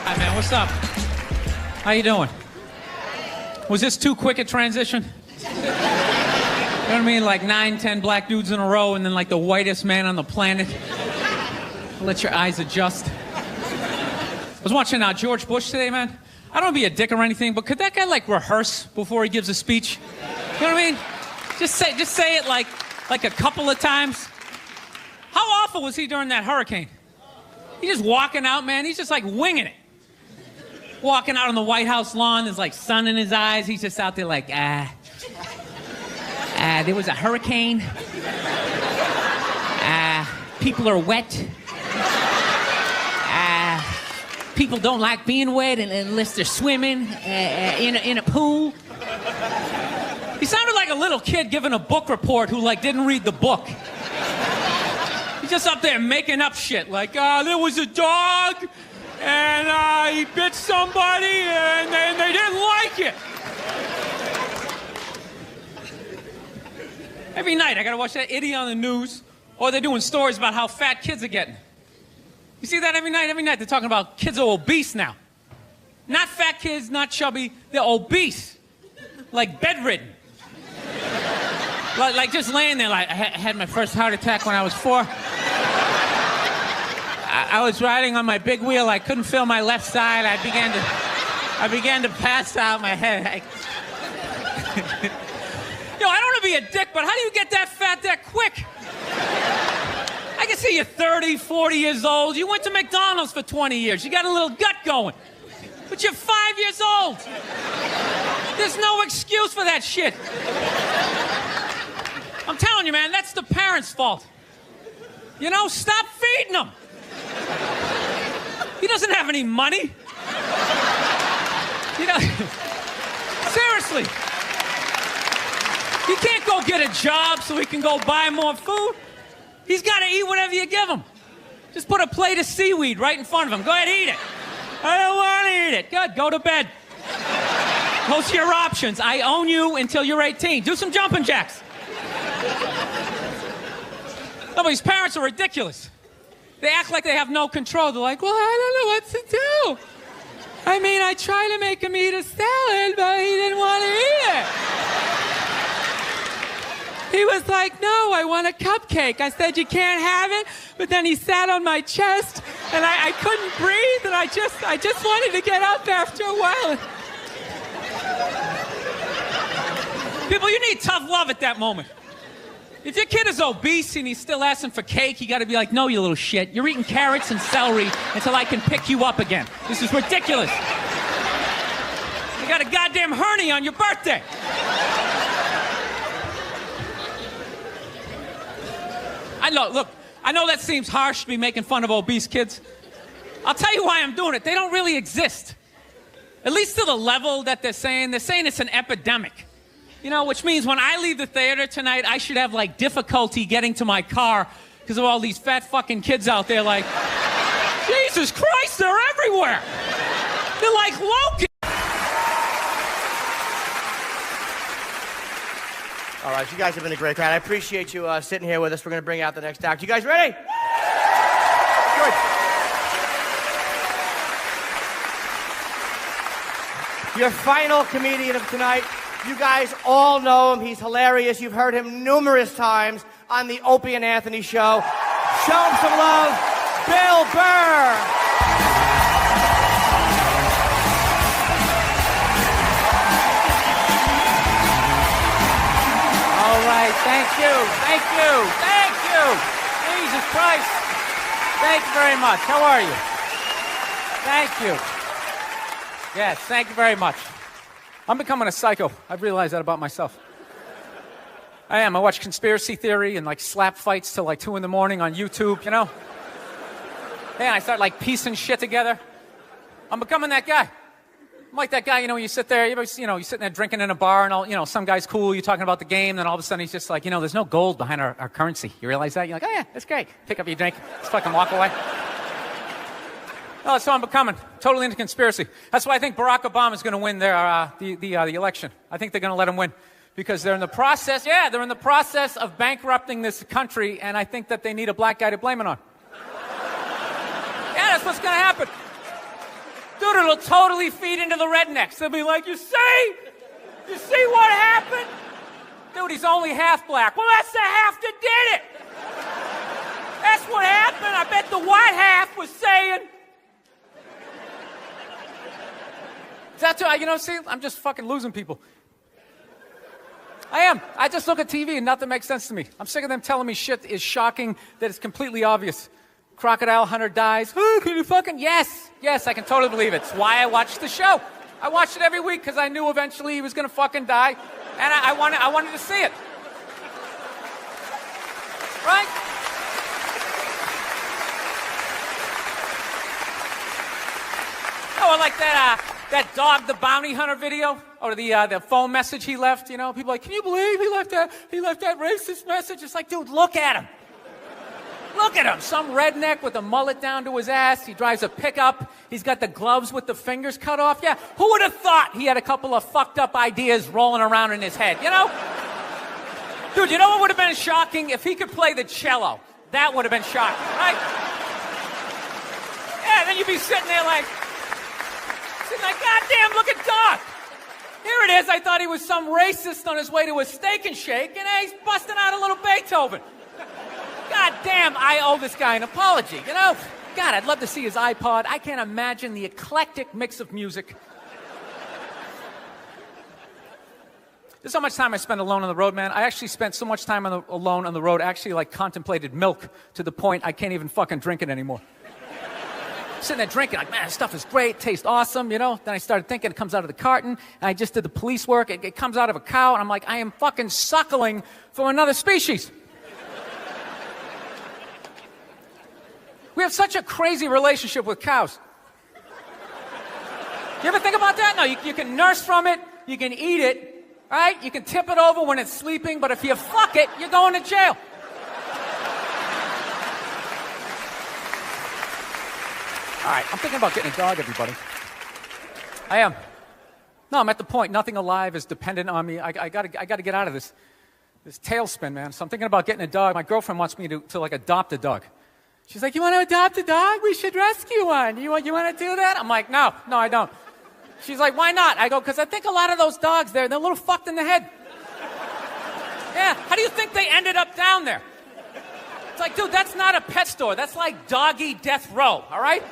Hi, man. What's up? How you doing? Was this too quick a transition? You know what I mean? Like 9, 10 black dudes in a row and then like the whitest man on the planet. Let your eyes adjust. I was watching George Bush today, man. I don't want to be a dick or anything, but could that guy like rehearse before he gives a speech? You know what I mean? Just say it like a couple of times. How awful was he during that hurricane? He's just walking out, man. He's just like winging it. Walking out on the White House lawn, there's like sun in his eyes. He's just out there like, there was a hurricane. People are wet. People don't like being wet unless they're swimming in a pool. He sounded like a little kid giving a book report who like didn't read the book. He's just up there making up shit like, there was a dog and he bit somebody and they didn't like it. Every night I gotta watch that idiot on the news, or they're doing stories about how fat kids are getting. You see that every night? Every night they're talking about kids are obese now. Not fat kids, not chubby, they're obese. Like bedridden. Like just laying there like, I had my first heart attack when I was 4. I was riding on my big wheel, I couldn't feel my left side, I began to pass out my head. Yo, I don't want to be a dick, but how do you get that fat that quick? I can see you're 30, 40 years old. You went to McDonald's for 20 years. You got a little gut going. But you're 5 years old. There's no excuse for that shit. I'm telling you, man, that's the parents' fault. You know, stop feeding him. He doesn't have any money. You know, seriously. He can't go get a job so he can go buy more food. He's got to eat whatever you give him. Just put a plate of seaweed right in front of him. Go ahead, eat it. I don't want to eat it. Good, go to bed. Those are your options. I own you until you're 18. Do some jumping jacks. No, but these parents are ridiculous. They act like they have no control. They're like, well, I don't know what to do. I mean, I tried to make him eat a salad, but he didn't want to eat it. He was like, no, I want a cupcake. I said, you can't have it. But then he sat on my chest, and I couldn't breathe, and I just wanted to get up after a while. People, you need tough love at that moment. If your kid is obese and he's still asking for cake, you got to be like, no, you little shit. You're eating carrots and celery until I can pick you up again. This is ridiculous. You got a goddamn hernia on your birthday. I know that seems harsh to be making fun of obese kids. I'll tell you why I'm doing it. They don't really exist. At least to the level that they're saying it's an epidemic. You know, which means when I leave the theater tonight, I should have, like, difficulty getting to my car because of all these fat fucking kids out there like, Jesus Christ, they're everywhere. They're like locusts. All right, you guys have been a great crowd. I appreciate you sitting here with us. We're going to bring out the next act. You guys ready? Good. Your final comedian of tonight. You guys all know him. He's hilarious. You've heard him numerous times on the Opie and Anthony show. Show him some love, Bill Burr. All right, thank you. Jesus Christ. Thank you very much. How are you? Thank you. Yes, thank you very much. I'm becoming a psycho. I've realized that about myself. I am. I watch conspiracy theory and like slap fights till like 2 a.m. on YouTube, you know? And I start like piecing shit together. I'm becoming that guy. I'm like that guy, you know, you sit there, you're sitting there drinking in a bar and all, you know, some guy's cool, you're talking about the game, then all of a sudden he's just like, you know, there's no gold behind our currency. You realize that? You're like, oh yeah, that's great. Pick up your drink, just fucking walk away. Oh, that's what I'm becoming. Totally into conspiracy. That's why I think Barack Obama is going to win the election. I think they're going to let him win because they're in the process. Yeah, they're in the process of bankrupting this country, and I think that they need a black guy to blame it on. Yeah, that's what's going to happen. Dude, it'll totally feed into the rednecks. They'll be like, you see what happened? Dude, he's only half black. Well, that's the half that did it. That's what happened. I bet the white half was saying. That's what, see, I'm just fucking losing people. I am. I just look at TV and nothing makes sense to me. I'm sick of them telling me shit is shocking, that it's completely obvious. Crocodile hunter dies. Oh, can you fucking... Yes, I can totally believe it. It's why I watched the show. I watched it every week because I knew eventually he was going to fucking die, and I wanted to see it. Right? Oh, I like that Dog the Bounty Hunter video, or the phone message he left. People are like, can you believe he left that racist message? It's like, dude, look at him. Look at him. Some redneck with a mullet down to his ass. He drives a pickup. He's got the gloves with the fingers cut off. Yeah, who would have thought he had a couple of fucked up ideas rolling around in his head, Dude, you know what would have been shocking? If he could play the cello. That would have been shocking, right? Yeah, then you'd be sitting there like, goddamn, look at Doc. Here it is. I thought he was some racist on his way to a steak and shake, and he's busting out a little Beethoven. God damn, I owe this guy an apology, God, I'd love to see his iPod. I can't imagine the eclectic mix of music. There's so much time I spend alone on the road, man. I actually spent so much time alone on the road, actually contemplated milk to the point I can't even fucking drink it anymore. Sitting there drinking, like, man, this stuff is great, tastes awesome, Then I started thinking, it comes out of the carton, and I just did the police work. It comes out of a cow, and I'm like, I am fucking suckling from another species. We have such a crazy relationship with cows. You ever think about that? No, you can nurse from it, you can eat it, right? You can tip it over when it's sleeping, but if you fuck it, you're going to jail. All right, I'm thinking about getting a dog, everybody. I am. No, I'm at the point. Nothing alive is dependent on me. I gotta get out of this tailspin, man. So I'm thinking about getting a dog. My girlfriend wants me to adopt a dog. She's like, you want to adopt a dog? We should rescue one. You want to do that? I'm like, no, I don't. She's like, why not? I go, because I think a lot of those dogs they're a little fucked in the head. Yeah, how do you think they ended up down there? It's like, dude, that's not a pet store. That's like doggy death row, all right?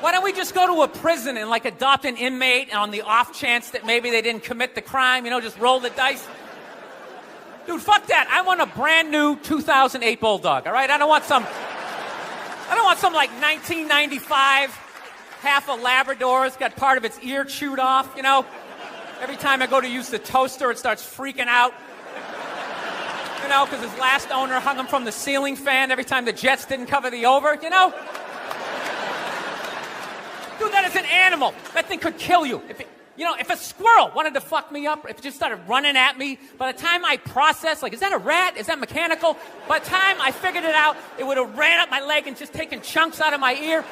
Why don't we just go to a prison and adopt an inmate on the off chance that maybe they didn't commit the crime, just roll the dice? Dude, fuck that. I want a brand new 2008 Bulldog, all right? I don't want some 1995, half a Labrador. It's got part of its ear chewed off, Every time I go to use the toaster, it starts freaking out. Because his last owner hung him from the ceiling fan every time the Jets didn't cover the over, Dude, that is an animal. That thing could kill you. If a squirrel wanted to fuck me up, if it just started running at me, by the time I processed, is that a rat? Is that mechanical? By the time I figured it out, it would have ran up my leg and just taken chunks out of my ear.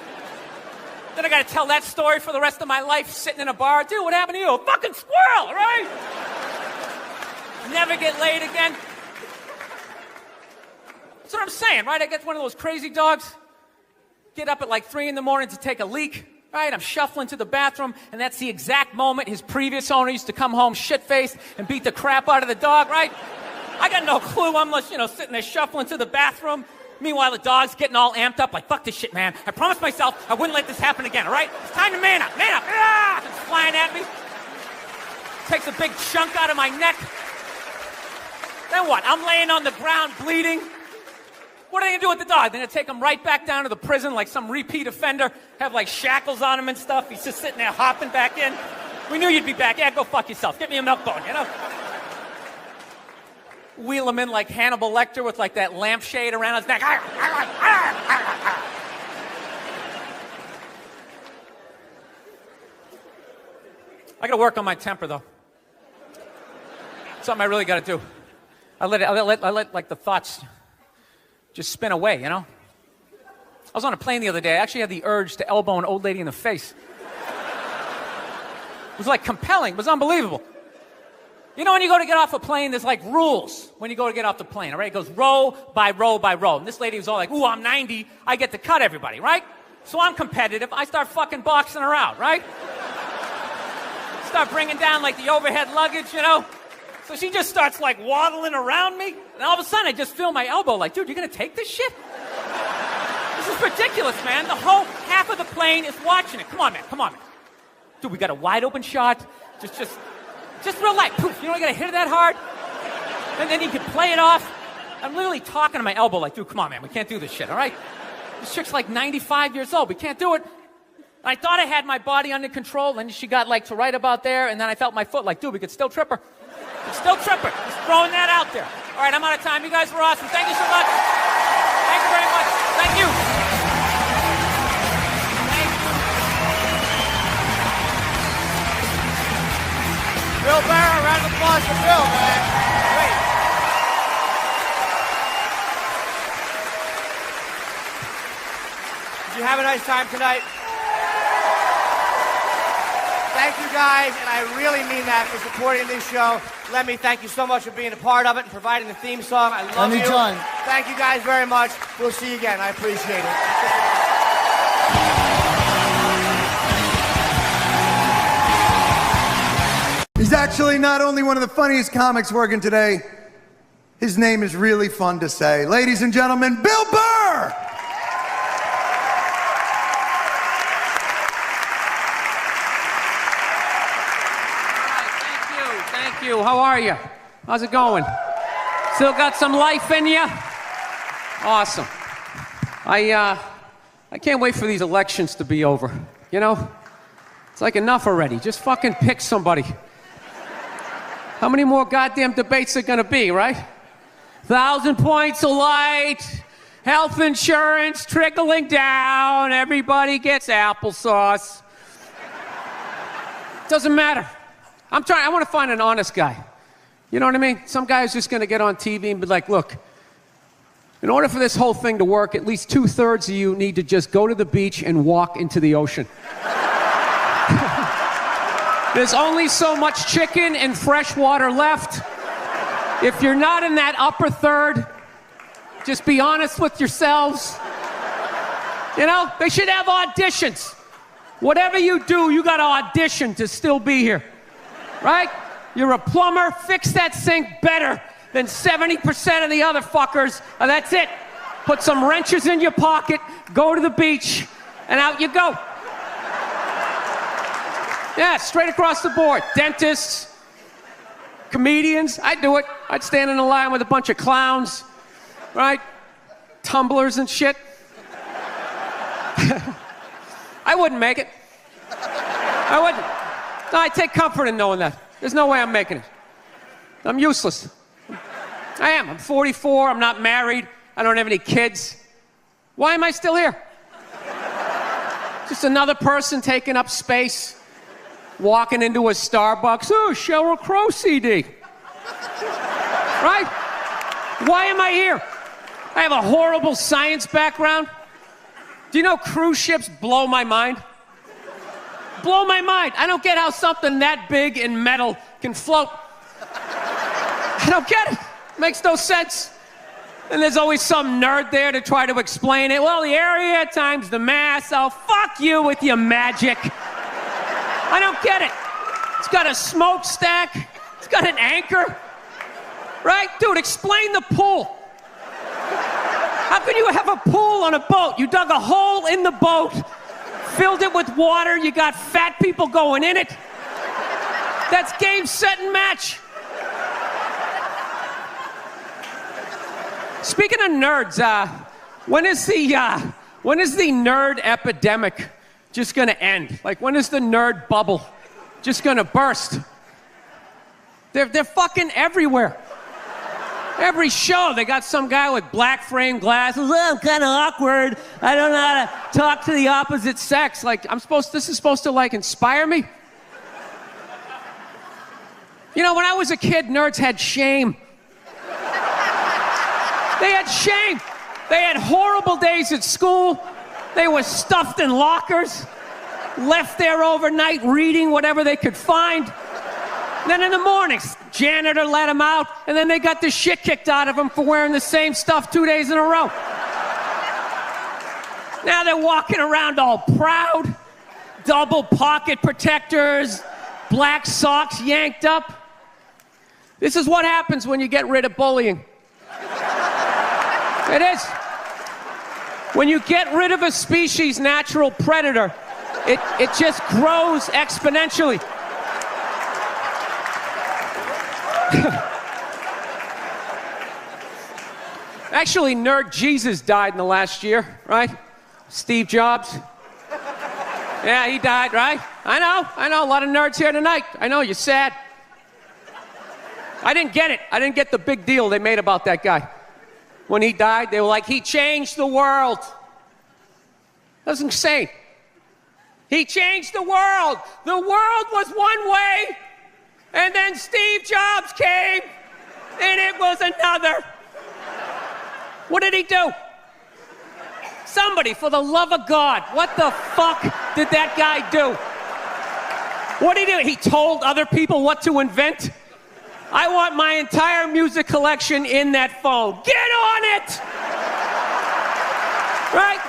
Then I got to tell that story for the rest of my life, sitting in a bar. Dude, what happened to you? A fucking squirrel, right? Never get laid again. That's what I'm saying, right? I get one of those crazy dogs, get up at 3 a.m. to take a leak. Right, I'm shuffling to the bathroom, and that's the exact moment his previous owner used to come home shit-faced and beat the crap out of the dog, right? I got no clue. I'm just, sitting there shuffling to the bathroom. Meanwhile, the dog's getting all amped up, like, fuck this shit, man. I promised myself I wouldn't let this happen again, all right? It's time to man up, man up. Ah! It's flying at me. Takes a big chunk out of my neck. Then what? I'm laying on the ground bleeding. What are they going to do with the dog? They're going to take him right back down to the prison like some repeat offender, have shackles on him and stuff. He's just sitting there hopping back in. We knew you'd be back. Yeah, go fuck yourself. Get me a milk bone, Wheel him in like Hannibal Lecter with that lampshade around his neck. I got to work on my temper, though. Something I really got to do. I let the thoughts just spin away, I was on a plane the other day. I actually had the urge to elbow an old lady in the face. It was compelling. It was unbelievable. When you go to get off a plane, there's rules when you go to get off the plane, all right? It goes row by row by row. And this lady was all like, ooh, I'm 90. I get to cut everybody, right? So I'm competitive. I start fucking boxing her out, right? Start bringing down like the overhead luggage, you know? So she just starts like waddling around me. And all of a sudden I just feel my elbow like, dude, you're gonna take this shit? This is ridiculous, man. The whole half of the plane is watching it. Come on, man. Come on, man. Dude, we got a wide open shot. Just real light. Poof. You don't gotta hit it that hard. And then you can play it off. I'm literally talking to my elbow like, dude, come on, man. We can't do this shit, all right? This chick's like 95 years old. We can't do it. I thought I had my body under control, and she got like to right about there, and then I felt my foot like, dude, we could still trip her. We could still trip her. Just throwing that out there. All right, I'm out of time. You guys were awesome. Thank you so much. Thank you very much. Thank you. Thank you. Bill Burr, a round of applause for Bill, man. Great. Did you have a nice time tonight? Thank you guys, and I really mean that for supporting this show. Let me thank you so much for being a part of it and providing the theme song. I love you. Anytime. Thank you guys very much. We'll see you again. I appreciate it. He's actually not only one of the funniest comics working today, his name is really fun to say. Ladies and gentlemen, Bill Burr! Thank you. How are you? How's it going? Still got some life in you? Awesome. I can't wait for these elections to be over. You know? It's like enough already. Just fucking pick somebody. How many more goddamn debates are gonna be, right? 1,000 points of light, health insurance trickling down, everybody gets applesauce. Doesn't matter. I want to find an honest guy. You know what I mean? Some guy who's just going to get on TV and be like, look, in order for this whole thing to work, at least 2/3 of you need to just go to the beach and walk into the ocean. There's only so much chicken and fresh water left. If you're not in that upper third, just be honest with yourselves. You know, they should have auditions. Whatever you do, you got to audition to still be here. Right? You're a plumber, fix that sink better than 70% of the other fuckers, and that's it. Put some wrenches in your pocket, go to the beach, and out you go. Yeah, straight across the board. Dentists, comedians, I'd do it. I'd stand in a line with a bunch of clowns, right? Tumblers and shit. I wouldn't make it. I wouldn't. No, I take comfort in knowing that. There's no way I'm making it. I'm useless. I am. I'm 44. I'm not married. I don't have any kids. Why am I still here? Just another person taking up space, walking into a Starbucks. Oh, Sheryl Crow CD. Right? Why am I here? I have a horrible science background. Do you know cruise ships blow my mind? Blow my mind. I don't get how something that big and metal can float. I don't get it. Makes no sense. And there's always some nerd there to try to explain it. Well, the area times the mass. Oh, fuck you with your magic. I don't get it. It's got a smokestack. It's got an anchor. Right? Dude, explain the pool. How can you have a pool on a boat? You dug a hole in the boat, filled it with water, you got fat people going in it. That's game, set, and match. Speaking of nerds, when is the nerd epidemic just gonna end? Like, when is the nerd bubble just gonna burst? They're fucking everywhere. Every show, they got some guy with black frame glasses. Oh, I'm kind of awkward. I don't know how to talk to the opposite sex. Like, this is supposed to, like, inspire me? You know, when I was a kid, nerds had shame. They had shame. They had horrible days at school. They were stuffed in lockers, left there overnight reading whatever they could find. Then in the mornings, janitor let them out, and then they got the shit kicked out of them for wearing the same stuff 2 days in a row. Now they're walking around all proud, double pocket protectors, black socks yanked up. This is what happens when you get rid of bullying. It is. When you get rid of a species' natural predator, it just grows exponentially. Actually, Nerd Jesus died in the last year, right? Steve Jobs. Yeah, he died, right? I know, a lot of nerds here tonight. I know, you're sad. I didn't get it. I didn't get the big deal they made about that guy. When he died, they were like, he changed the world. That was insane. He changed the world. The world was one way, and then Steve Jobs came, and it was another. What did he do? Somebody, for the love of God, what the fuck did that guy do? What did he do? He told other people what to invent? I want my entire music collection in that phone. Get on it! Right?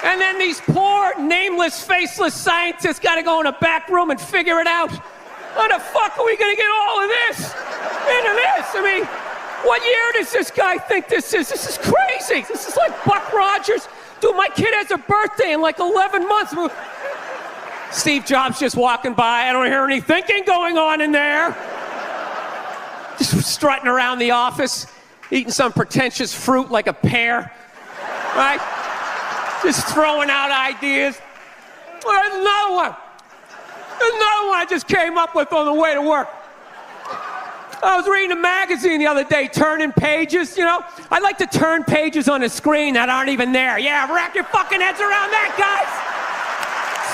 And then these poor, nameless, faceless scientists gotta go in a back room and figure it out. How the fuck are we gonna get all of this into this? I mean, what year does this guy think this is? This is crazy. This is like Buck Rogers. Dude, my kid has a birthday in like 11 months. Steve Jobs just walking by. I don't hear any thinking going on in there. Just strutting around the office, eating some pretentious fruit like a pear, right? Just throwing out ideas. There's another one. There's another one I just came up with on the way to work. I was reading a magazine the other day, turning pages, you know? I like to turn pages on a screen that aren't even there. Yeah, wrap your fucking heads around that, guys.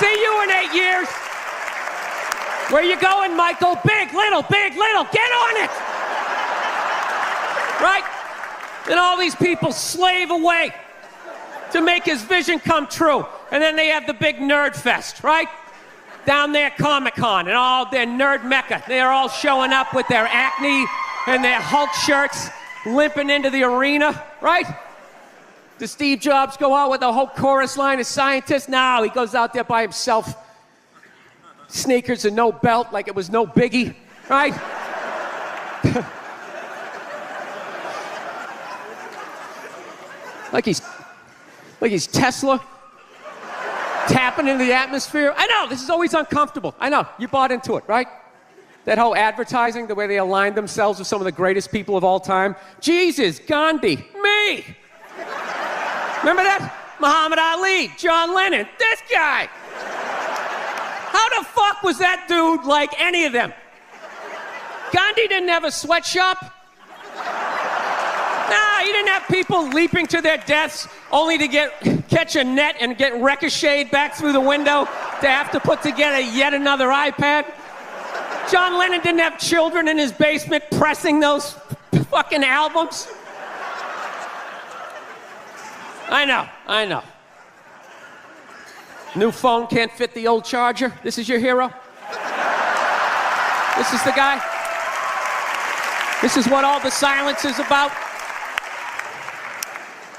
See you in 8 years. Where you going, Michael? Big, little, get on it. Right? And all these people slave away to make his vision come true. And then they have the big nerd fest, right? Down there, Comic-Con, and all their nerd mecca. They're all showing up with their acne and their Hulk shirts, limping into the arena, right? Does Steve Jobs go out with a whole chorus line of scientists? No, he goes out there by himself. Sneakers and no belt, like it was no biggie, right? like he's Tesla. Tapping into the atmosphere. I know, this is always uncomfortable. I know, you bought into it, right? That whole advertising, the way they aligned themselves with some of the greatest people of all time. Jesus, Gandhi, me. Remember that? Muhammad Ali, John Lennon, this guy. How the fuck was that dude like any of them? Gandhi didn't have a sweatshop. Nah, he didn't have people leaping to their deaths only to catch a net and get ricocheted back through the window to have to put together yet another iPad. John Lennon didn't have children in his basement pressing those fucking albums. I know. New phone can't fit the old charger. This is your hero? This is the guy? This is what all the silence is about?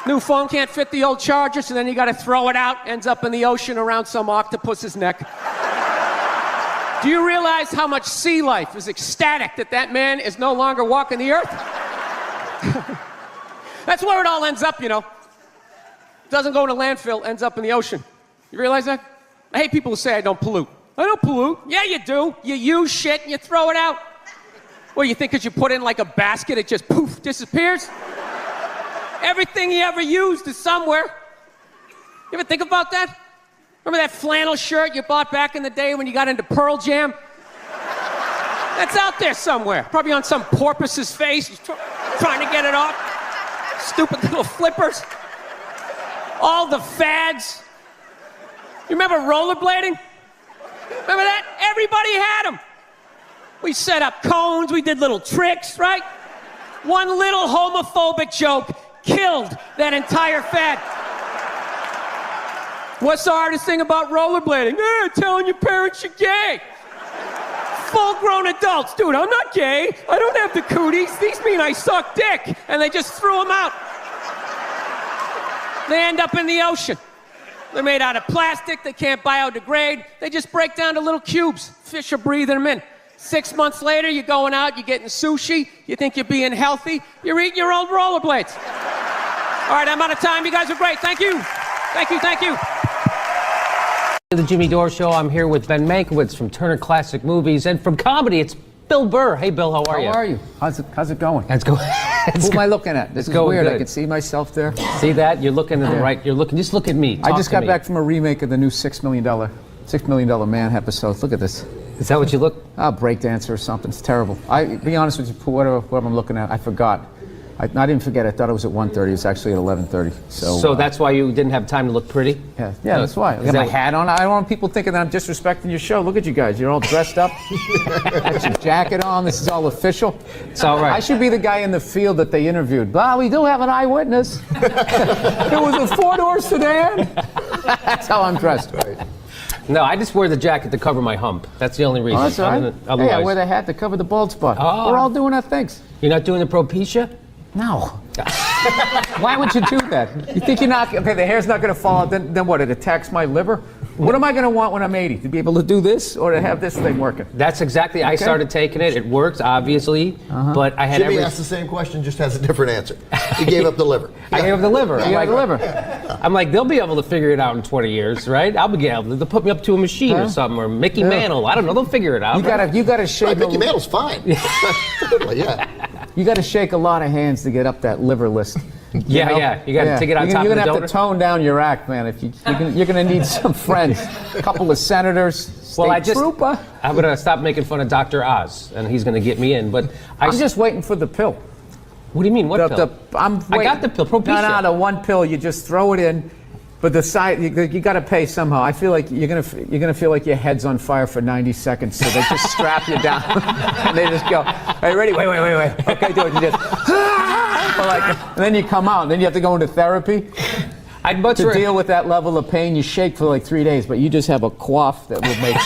New phone can't fit the old charger, so then you gotta throw it out, ends up in the ocean around some octopus's neck. Do you realize how much sea life is ecstatic that man is no longer walking the earth? That's where it all ends up, you know. It doesn't go in a landfill, ends up in the ocean. You realize that? I hate people who say I don't pollute. I don't pollute. Yeah, you do. You use shit and you throw it out. Well, you think because you put it in like a basket, it just poof, disappears? Everything you ever used is somewhere. You ever think about that? Remember that flannel shirt you bought back in the day when you got into Pearl Jam? That's out there somewhere. Probably on some porpoise's face. He's trying to get it off. Stupid little flippers. All the fads. You remember rollerblading? Remember that? Everybody had them. We set up cones, we did little tricks, right? One little homophobic joke killed that entire fad. What's the hardest thing about rollerblading? Telling your parents you're gay. Full-grown adults. Dude, I'm not gay. I don't have the cooties. These mean I suck dick. And they just threw them out. They end up in the ocean. They're made out of plastic. They can't biodegrade. They just break down to little cubes. Fish are breathing them in. 6 months later, you're going out, you're getting sushi. You think you're being healthy. You're eating your old rollerblades. All right, I'm out of time. You guys are great. Thank you. Thank you. Thank you. The Jimmy Dore Show. I'm here with Ben Mankiewicz from Turner Classic Movies, and from comedy, it's Bill Burr. Hey, Bill, how are you? How are you? How's it going? It's going. Who am I looking at? This is weird. Good. I can see myself there. See that? You're looking at the right. You're looking. Just look at me. I just got back from a remake of the new $6 Million Man episode. Look at this. Is that what you look? Breakdancer or something. It's terrible. Be honest with you, what I'm looking at, I forgot. I didn't forget. I thought it was at 1:30. It's actually at 11:30. So that's why you didn't have time to look pretty? Yeah, that's why. I got my hat on. I don't want people thinking that I'm disrespecting your show. Look at you guys. You're all dressed up. Got your jacket on. This is all official. It's all right. I should be the guy in the field that they interviewed. Well, we do have an eyewitness. It was a 4-door sedan. That's how I'm dressed. Right. No, I just wear the jacket to cover my hump. That's the only reason. Oh, that's all right. Otherwise, hey, I wear the hat to cover the bald spot. Oh. We're all doing our things. You're not doing the Propecia? No. Why would you do that? You think you're not, okay, the hair's not going to fall out, then what, it attacks my liver? What am I going to want when I'm 80? To be able to do this or to have this thing working? That's exactly, I started taking it. It works, obviously, but I had Jimmy asked the same question, just has a different answer. He gave up the liver. I gave up the liver. You got the liver. I'm like, they'll be able to figure it out in 20 years, right? I'll be able to. They'll put me up to a machine or something, or Mickey Mantle. I don't know. They'll figure it out. You gotta shake. Right, Mickey Mantle's fine. Yeah. You got to shake a lot of hands to get up that liver list. You got to take it on top of the You're donor. gonna have to tone down your act, man. If you're gonna need some friends, a couple of senators. Well, I'm gonna stop making fun of Dr. Oz, and he's gonna get me in. But I'm just waiting for the pill. What do you mean? What pill? I got the pill. Propecia. No, the one pill. You just throw it in. But the side, you got to pay somehow. I feel like you're gonna feel like your head's on fire for 90 seconds. So they just strap you down, and they just go, "Are you ready? Wait. Okay, do it." You just, and then you come out. And then you have to go into therapy. I'd much to deal with that level of pain. You shake for like 3 days, but you just have a cough that will make.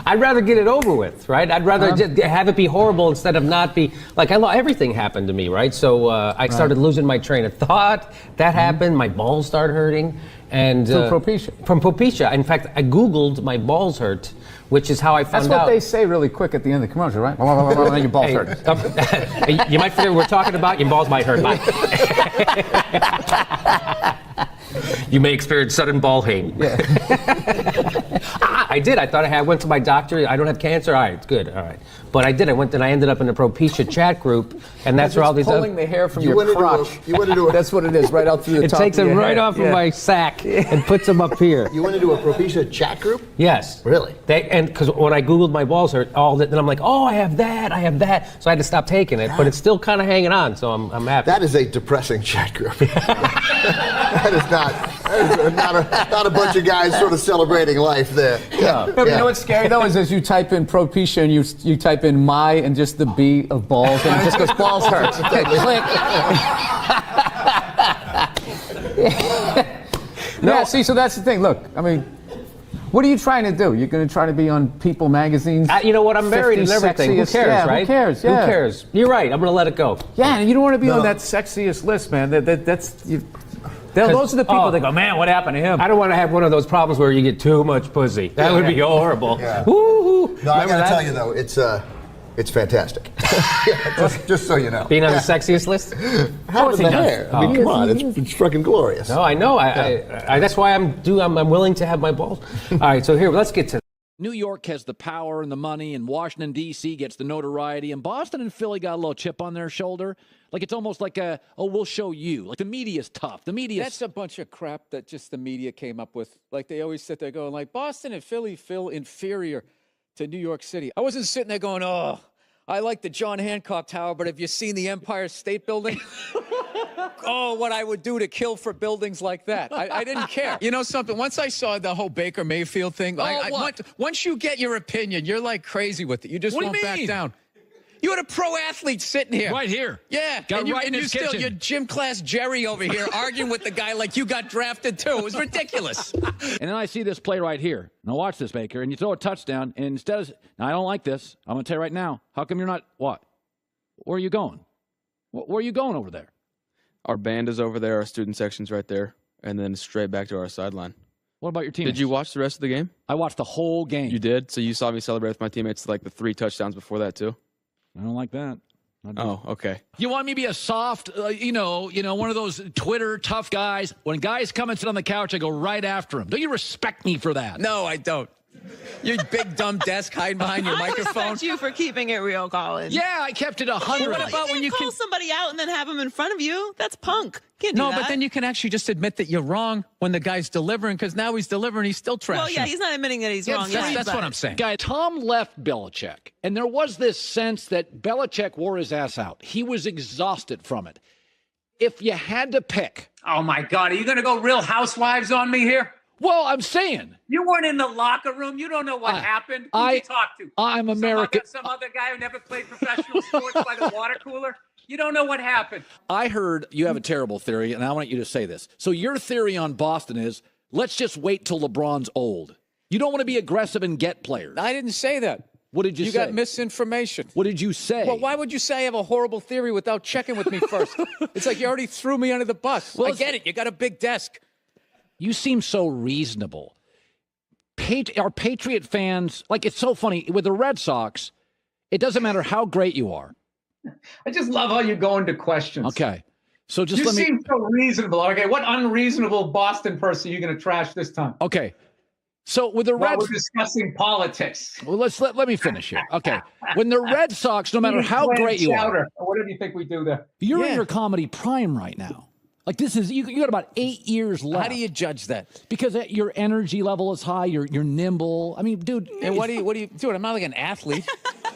I'd rather get it over with, right? I'd rather just have it be horrible instead of not be like everything happened to me, right? So I started losing my train of thought. That happened. My balls started hurting, and from Propecia. From Propecia. In fact, I Googled my balls hurt, which is how I found out. That's what they say really quick at the end of the commercial, right? And then your balls hurt. You might forget what we're talking about. Your balls might hurt. You may experience sudden ball pain. Yeah. I did. I thought I went to my doctor. I don't have cancer. All right, it's good. All right. But I did. I ended up in the Propecia chat group, and that's where all these pulling the hair from your crotch. That's what it is, right out through the top. It takes them right off of my sack and puts them up here. You went into a Propecia chat group? Yes. Really? And because when I Googled my balls hurt, then I'm like, oh, I have that. So I had to stop taking it, but it's still kind of hanging on. So I'm happy. That is a depressing chat group. That is not a bunch of guys sort of celebrating life there. Yeah. You know what's scary though is as you type in Propecia and you type in my and just the B of balls and it just goes balls hurts. Okay, click. Yeah, see, so that's the thing. Look, I mean, what are you trying to do? You're going to try to be on People magazines? You know what? I'm married and everything. Who cares, right? Who cares? Who cares? You're right. I'm going to let it go. Yeah, and you don't want to be on that sexiest list, man. Those are the people that go, man, what happened to him? I don't want to have one of those problems where you get too much pussy. That would be horrible. Yeah. Woo-hoo. No, I got to tell you though, it's fantastic. just so you know. Being on the sexiest list? How is the hair? I mean, come on, it's fucking glorious. No, I know. I that's why I'm willing to have my balls. All right, so here, let's get to. New York has the power and the money, and Washington, D.C. gets the notoriety, and Boston and Philly got a little chip on their shoulder. Like, it's almost like we'll show you. Like, the media's tough. That's a bunch of crap that just the media came up with. Like, they always sit there going, like, Boston and Philly feel inferior to New York City. I wasn't sitting there going, oh, I like the John Hancock Tower, but have you seen the Empire State Building? Oh, what I would do to kill for buildings like that. I didn't care. You know something? Once I saw the whole Baker Mayfield thing, once you get your opinion, you're like crazy with it. You just won't back down. You had a pro athlete sitting here. Right here. Yeah. Got right in his kitchen. You're gym class Jerry over here arguing with the guy like you got drafted too. It was ridiculous. And then I see this play right here. Now watch this, Baker. And you throw a touchdown, and instead of... Now, I don't like this. I'm going to tell you right now. How come you're not... What? Where are you going? Where are you going over there? Our band is over there. Our student section's right there. And then straight back to our sideline. What about your teammates? Did you watch the rest of the game? I watched the whole game. You did? So you saw me celebrate with my teammates like the 3 touchdowns before that too? I don't like that. Oh, okay. You want me to be a soft, one of those Twitter tough guys? When guys come and sit on the couch, I go right after them. Don't you respect me for that? No, I don't. Your big dumb desk hiding behind your microphone. I respect you for keeping it real, Colin. Yeah, I kept it 100. What about when you call somebody out and then have them in front of you? That's punk. Can't do No, that. but then you can actually just admit that you're wrong when the guy's delivering, because now he's delivering, he's still trashing. Well, yeah, he's not admitting that he's wrong. That's what I'm saying. Guy, Tom left Belichick, and there was this sense that Belichick wore his ass out. He was exhausted from it. If you had to pick. Oh, my God. Are you going to go Real Housewives on me here? Well, I'm saying. You weren't in the locker room. You don't know what happened. Who did you talk to? I'm American. Some other guy who never played professional sports by the water cooler? You don't know what happened. I heard you have a terrible theory, and I want you to say this. So your theory on Boston is, let's just wait till LeBron's old. You don't want to be aggressive and get players. I didn't say that. What did you say? You got misinformation. What did you say? Well, why would you say I have a horrible theory without checking with me first? It's like you already threw me under the bus. Well, I get it. You got a big desk. You seem so reasonable. Our Patriot fans, like, it's so funny. With the Red Sox, it doesn't matter how great you are. I just love how you go into questions. Okay. So just you let me... seem so reasonable. Okay, what unreasonable Boston person are you going to trash this time? Okay. So with the Red... We're discussing politics. Well, let me finish here. Okay. When the Red Sox, no matter how great you are... Whatever you think we do there. You're in your comedy prime right now. Like, this is, you got about 8 years left. How do you judge that? Because your energy level is high, you're nimble. I mean, dude. And what do you do? I'm not like an athlete.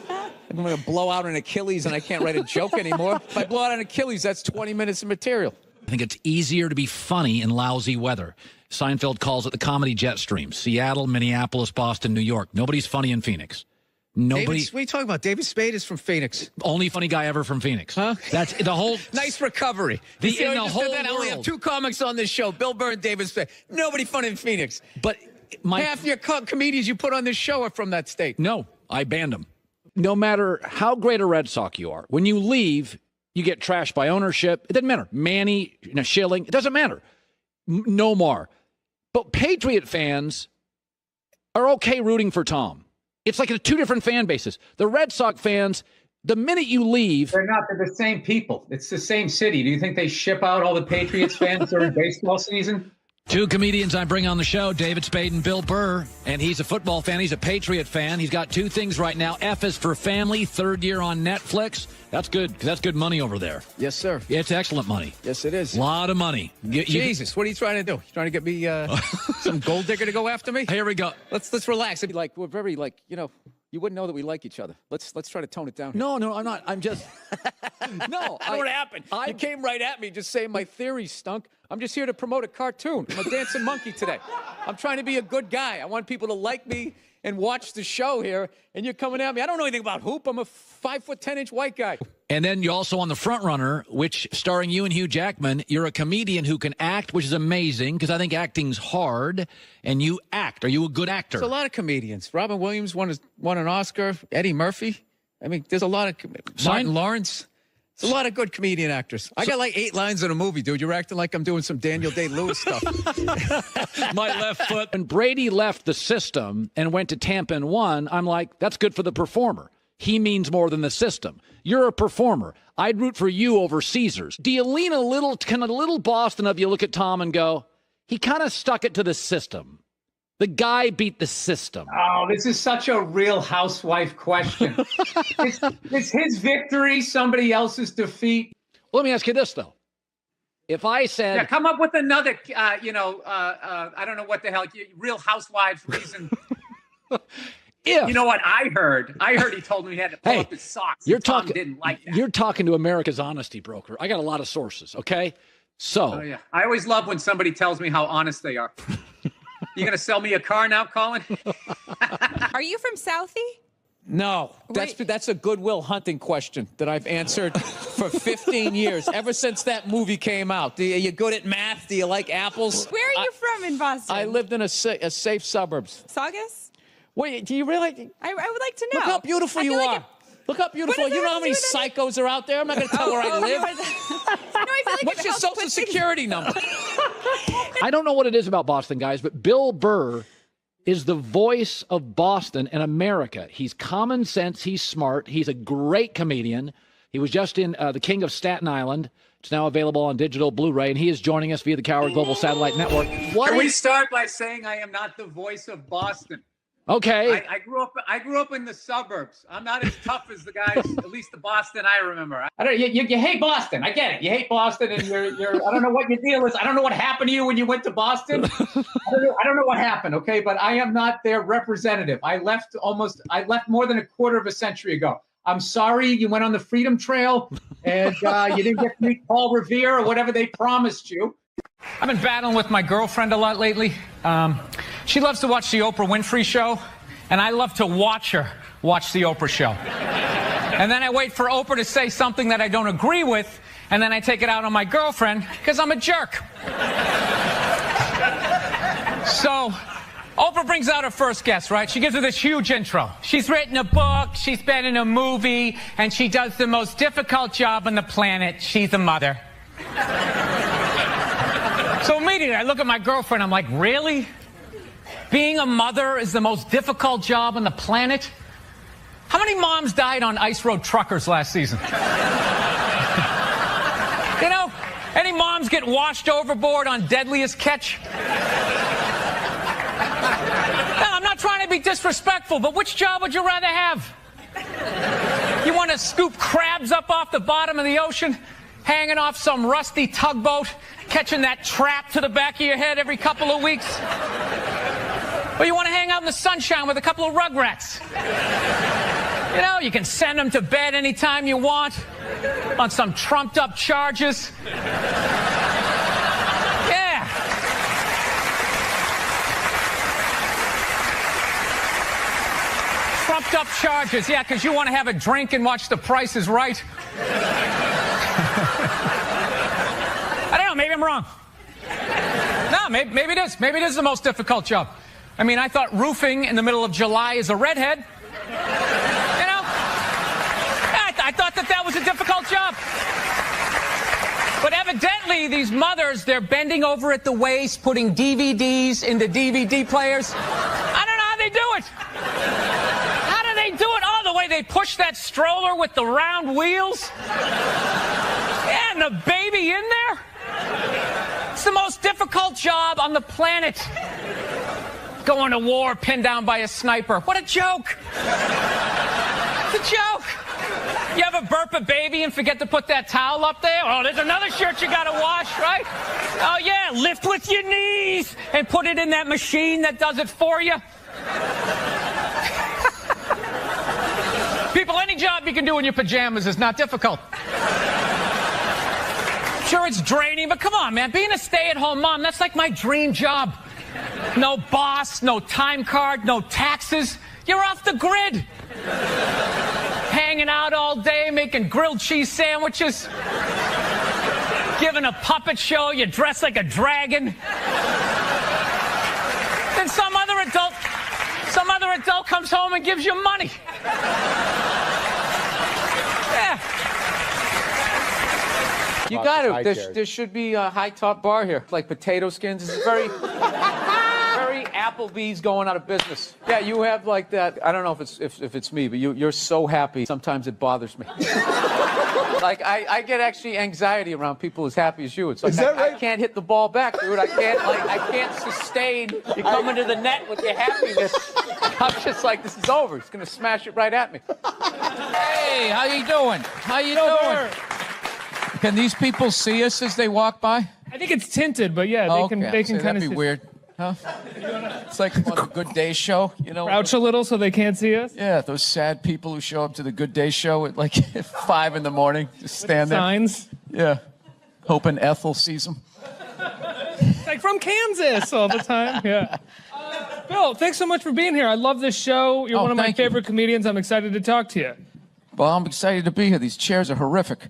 I'm going to blow out an Achilles and I can't write a joke anymore. If I blow out an Achilles, that's 20 minutes of material. I think it's easier to be funny in lousy weather. Seinfeld calls it the comedy jet stream. Seattle, Minneapolis, Boston, New York. Nobody's funny in Phoenix. Nobody. What are you talking about? David Spade is from Phoenix. Only funny guy ever from Phoenix. Huh? That's the whole. Nice recovery. In the whole I only have 2 comics on this show, Bill Burr and David Spade. Nobody funny in Phoenix. But half your comedians you put on this show are from that state. No, I banned them. No matter how great a Red Sox you are, when you leave, you get trashed by ownership. It doesn't matter. Manny, Schilling, it doesn't matter. No more. But Patriot fans are okay rooting for Tom. It's like 2 different fan bases. The Red Sox fans, the minute you leave... They're not. They're the same people. It's the same city. Do you think they ship out all the Patriots fans during baseball season? 2 comedians I bring on the show, David Spade and Bill Burr. And he's a football fan. He's a Patriot fan. He's got 2 things right now. F is for Family, 3rd year on Netflix. That's good, because that's good money over there. Yes, sir. It's excellent money. Yes, it is. A lot of money. Jesus, what are you trying to do? You trying to get me some gold digger to go after me? Here we go. Let's relax. Like, we're very, you wouldn't know that we like each other. Let's try to tone it down here. No, I'm not. I'm just... No. What happened? You came right at me just saying my theory stunk. I'm just here to promote a cartoon. I'm a dancing monkey today. I'm trying to be a good guy. I want people to like me and watch the show here, and you're coming at me. I don't know anything about hoop. I'm a 5'10" white guy. And then you're also on The Front Runner, which starring you and Hugh Jackman. You're a comedian who can act, which is amazing, because I think acting's hard, and you act. Are you a good actor? There's a lot of comedians. Robin Williams won an Oscar. Eddie Murphy. I mean, there's a lot of... Martin Lawrence. There's a lot of good comedian actors. I got like 8 lines in a movie, dude. You're acting like I'm doing some Daniel Day-Lewis stuff. My left foot. When Brady left the system and went to Tampa and won, I'm like, that's good for the performer. He means more than the system. You're a performer. I'd root for you over Caesars. Do you lean a little Boston of you look at Tom and go, he kind of stuck it to the system. The guy beat the system. Oh, this is such a Real Housewife question. Is his victory somebody else's defeat? Let me ask you this, though. If I said... Yeah, come up with another, I don't know what the hell, Real Housewives reason. You know what I heard? He told me he had to pull up his socks. Tom didn't like that. You're talking to America's honesty broker. I got a lot of sources, okay? So... Oh, yeah. I always love when somebody tells me how honest they are. You going to sell me a car now, Colin? Are you from Southie? No, that's a Goodwill Hunting question that I've answered for 15 years, ever since that movie came out. Are you good at math? Do you like apples? Where are you from in Boston? I lived in a safe suburbs. Saugus? Wait, do you really? I would like to know. Look how beautiful you are. Look how beautiful. You know how many psychos are out there? I'm not going to tell where I live. What's your social security number? I don't know what it is about Boston, guys, but Bill Burr is the voice of Boston and America. He's common sense. He's smart. He's a great comedian. He was just in The King of Staten Island. It's now available on digital Blu-ray, and he is joining us via the Coward Global Satellite Network. Can we start by saying I am not the voice of Boston? Okay. I grew up in the suburbs. I'm not as tough as the guys, at least the Boston I remember. You hate Boston. I get it. You hate Boston, and you're. I don't know what your deal is. I don't know what happened to you when you went to Boston. I don't know what happened. Okay, but I am not their representative. I left more than a quarter of a century ago. I'm sorry you went on the Freedom Trail and you didn't get to meet Paul Revere or whatever they promised you. I've been battling with my girlfriend a lot lately. She loves to watch the Oprah Winfrey Show, and I love to watch her watch the Oprah Show. And then I wait for Oprah to say something that I don't agree with, and then I take it out on my girlfriend because I'm a jerk. So Oprah brings out her first guest, right? She gives her this huge intro. She's written a book, she's been in a movie, and she does the most difficult job on the planet. She's a mother. So immediately I look at my girlfriend, I'm like, really? Being a mother is the most difficult job on the planet? How many moms died on ice road truckers last season? You know, any moms get washed overboard on Deadliest Catch? No, I'm not trying to be disrespectful, but which job would you rather have? You want to scoop crabs up off the bottom of the ocean, hanging off some rusty tugboat, catching that trap to the back of your head every couple of weeks? Or you want to hang out in the sunshine with a couple of rugrats? You know, you can send them to bed anytime you want on some trumped up charges. Yeah. Trumped up charges, yeah, because you want to have a drink and watch The Price is Right. I don't know, maybe I'm wrong. No, maybe it is. Maybe it is the most difficult job. I mean, I thought roofing in the middle of July as a redhead. You know? I thought that was a difficult job. But evidently, these mothers, they're bending over at the waist, putting DVDs into DVD players. I don't know how they do it. How do they do it? Oh, the way they push that stroller with the round wheels. Yeah, and the baby in there. It's the most difficult job on the planet. Going to war pinned down by a sniper. What a joke. It's a joke. You ever burp a baby and forget to put that towel up there? Oh, there's another shirt you gotta wash, right? Oh yeah, lift with your knees and put it in that machine that does it for you. People, any job you can do in your pajamas is not difficult. Sure, it's draining, but come on, man. Being a stay-at-home mom, that's like my dream job. No boss, no time card, no taxes. You're off the grid. Hanging out all day, making grilled cheese sandwiches. Giving a puppet show, you dress like a dragon. Then some other adult comes home and gives you money. Yeah. You got to. There should be a high top bar here, like potato skins. This is very, very Applebee's going out of business. Yeah, you have like that. I don't know if it's me, but you're so happy. Sometimes it bothers me. Like I get actually anxiety around people as happy as you. It's like I can't hit the ball back, dude. I can't sustain you coming to the net with your happiness. I'm just like, this is over. It's gonna smash it right at me. Hey, how you doing? How you doing? Can these people see us as they walk by? I think it's tinted, but yeah, they can kind of. That'd be weird, huh? It's like on the Good Day show, you know. Crouch a little so they can't see us. Yeah, those sad people who show up to the Good Day show at like 5 in the morning, just stand there. Signs. Yeah, hoping Ethel sees them. Like from Kansas all the time. Yeah. Bill, thanks so much for being here. I love this show. You're one of my favorite comedians. I'm excited to talk to you. Well, I'm excited to be here. These chairs are horrific.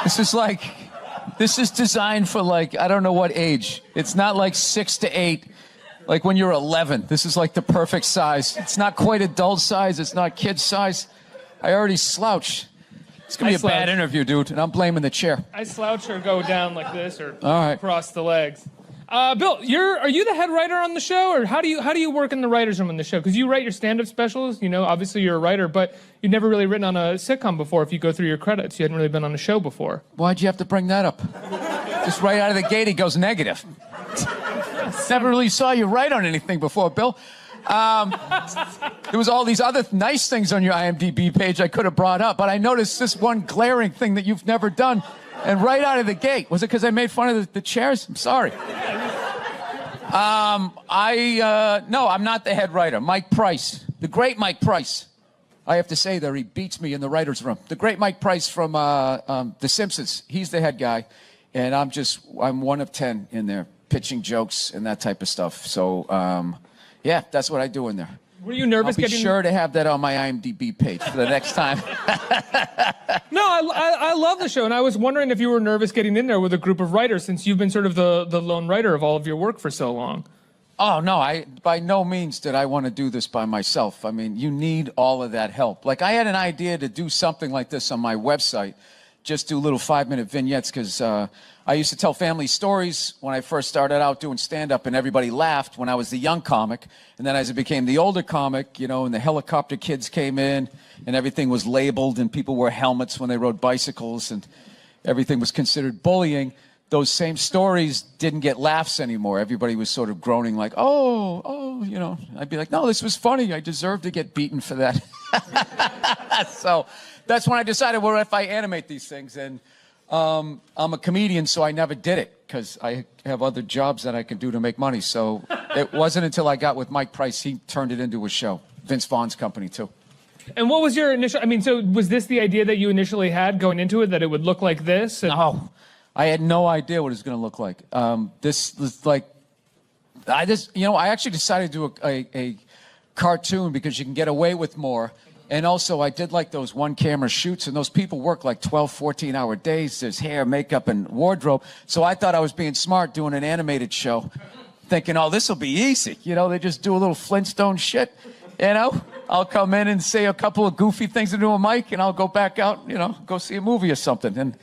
This is designed for like, I don't know what age. It's not like 6 to 8, like when you're 11. This is like the perfect size. It's not quite adult size. It's not kid size. I already slouch. It's going to be a bad interview, dude, and I'm blaming the chair. I slouch or go down like this or All right. cross the legs. Bill, are you the head writer on the show, or how do you work in the writers' room on the show? Because you write your stand-up specials, you know, obviously you're a writer, but you've never really written on a sitcom before. If you go through your credits, you hadn't really been on a show before. Why'd you have to bring that up? Just right out of the gate, he goes negative. Never really saw you write on anything before, Bill. There was all these other nice things on your IMDb page I could have brought up, but I noticed this one glaring thing that you've never done. And right out of the gate, was it because I made fun of the chairs? I'm sorry. No, I'm not the head writer. Mike Price, the great Mike Price. I have to say that he beats me in the writer's room. The great Mike Price from The Simpsons. He's the head guy, and I'm one of 10 in there, pitching jokes and that type of stuff. So, yeah, that's what I do in there. Were you nervous I'll be sure to have that on my IMDb page for the next time. No, I love the show, and I was wondering if you were nervous getting in there with a group of writers, since you've been sort of the lone writer of all of your work for so long. Oh, no, by no means did I want to do this by myself. I mean, you need all of that help. Like, I had an idea to do something like this on my website, just do little 5-minute vignettes, because I used to tell family stories when I first started out doing stand-up, and everybody laughed when I was the young comic. And then as I became the older comic, you know, and the helicopter kids came in, and everything was labeled, and people wore helmets when they rode bicycles, and everything was considered bullying, those same stories didn't get laughs anymore. Everybody was sort of groaning like, oh, you know. I'd be like, no, this was funny. I deserve to get beaten for that. So that's when I decided, well, if I animate these things, and I'm a comedian, so I never did it because I have other jobs that I can do to make money. So it wasn't until I got with Mike Price, he turned it into a show. Vince Vaughn's company, too. And what was your initial, so was this the idea that you initially had going into it, that it would look like this? No, I had no idea what it was going to look like. This was like, I actually decided to do a cartoon because you can get away with more. And also, I did like those one-camera shoots, and those people work like 12, 14-hour days. There's hair, makeup, and wardrobe. So I thought I was being smart doing an animated show, thinking, oh, this will be easy. You know, they just do a little Flintstone shit, you know? I'll come in and say a couple of goofy things to a mic, and I'll go back out, you know, go see a movie or something. And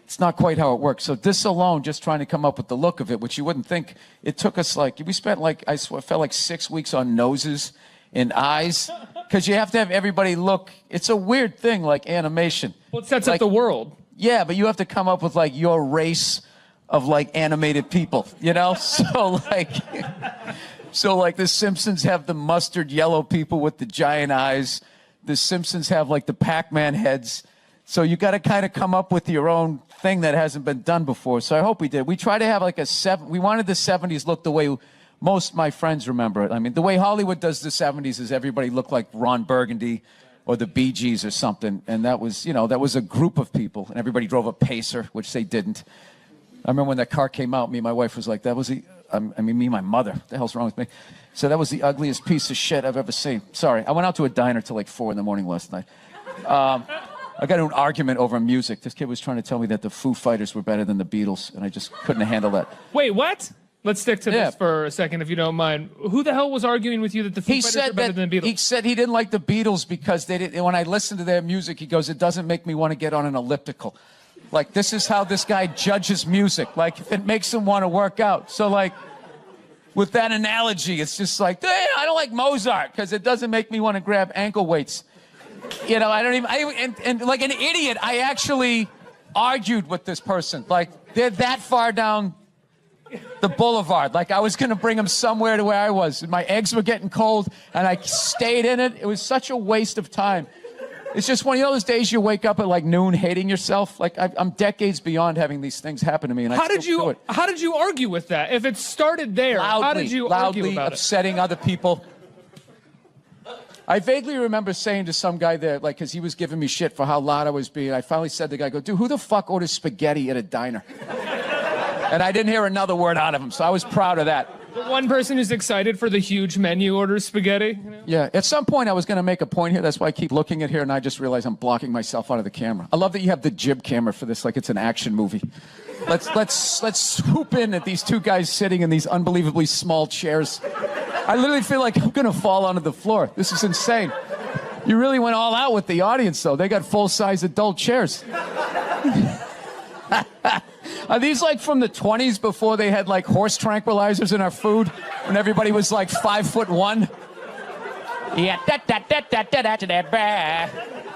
it's not quite how it works. So this alone, just trying to come up with the look of it, which you wouldn't think, it took us we spent I felt like 6 weeks on noses and eyes, because you have to have everybody look. It's a weird thing, like animation. Well, it sets up the world. Yeah, but you have to come up with like your race of like animated people, you know? So like the Simpsons have the mustard yellow people with the giant eyes. The Simpsons have like the Pac-Man heads. So you got to kind of come up with your own thing that hasn't been done before. So I hope we did. We try to have like we wanted the 70s look the way most of my friends remember it. I mean, the way Hollywood does the 70s is everybody looked like Ron Burgundy or the Bee Gees or something. And that was, that was a group of people. And everybody drove a Pacer, which they didn't. I remember when that car came out, me and my wife was like, me and my mother, what the hell's wrong with me? So that was the ugliest piece of shit I've ever seen. Sorry, I went out to a diner till like 4 a.m. last night. I got into an argument over music. This kid was trying to tell me that the Foo Fighters were better than the Beatles, and I just couldn't handle that. Wait, what? Let's stick to this for a second, if you don't mind. Who the hell was arguing with you that the Foo Fighters are better than the Beatles? He said he didn't like the Beatles because they didn't. When I listened to their music, he goes, it doesn't make me want to get on an elliptical. Like, this is how this guy judges music. Like, it makes him want to work out. So, like, with that analogy, it's just like, hey, I don't like Mozart because it doesn't make me want to grab ankle weights. You know, and like an idiot, I actually argued with this person. Like, they're that far down the boulevard. Like, I was going to bring them somewhere to where I was. And my eggs were getting cold, and I stayed in it. It was such a waste of time. It's just one of those days you wake up at like noon hating yourself. Like, I'm decades beyond having these things happen to me, and how did you argue with that? If it started there, how did you argue about it? Upsetting other people. I vaguely remember saying to some guy there, like, because he was giving me shit for how loud I was being, I finally said to the guy, dude, who the fuck orders spaghetti at a diner? And I didn't hear another word out of him, so I was proud of that. The one person who's excited for the huge menu orders spaghetti. You know? Yeah, at some point I was going to make a point here. That's why I keep looking at here, and I just realized I'm blocking myself out of the camera. I love that you have the jib camera for this, like it's an action movie. Let's swoop in at these two guys sitting in these unbelievably small chairs. I literally feel like I'm going to fall onto the floor. This is insane. You really went all out with the audience, though. They got full-size adult chairs. Are these like from the 20s before they had like horse tranquilizers in our food? When everybody was like 5'1"? Yeah,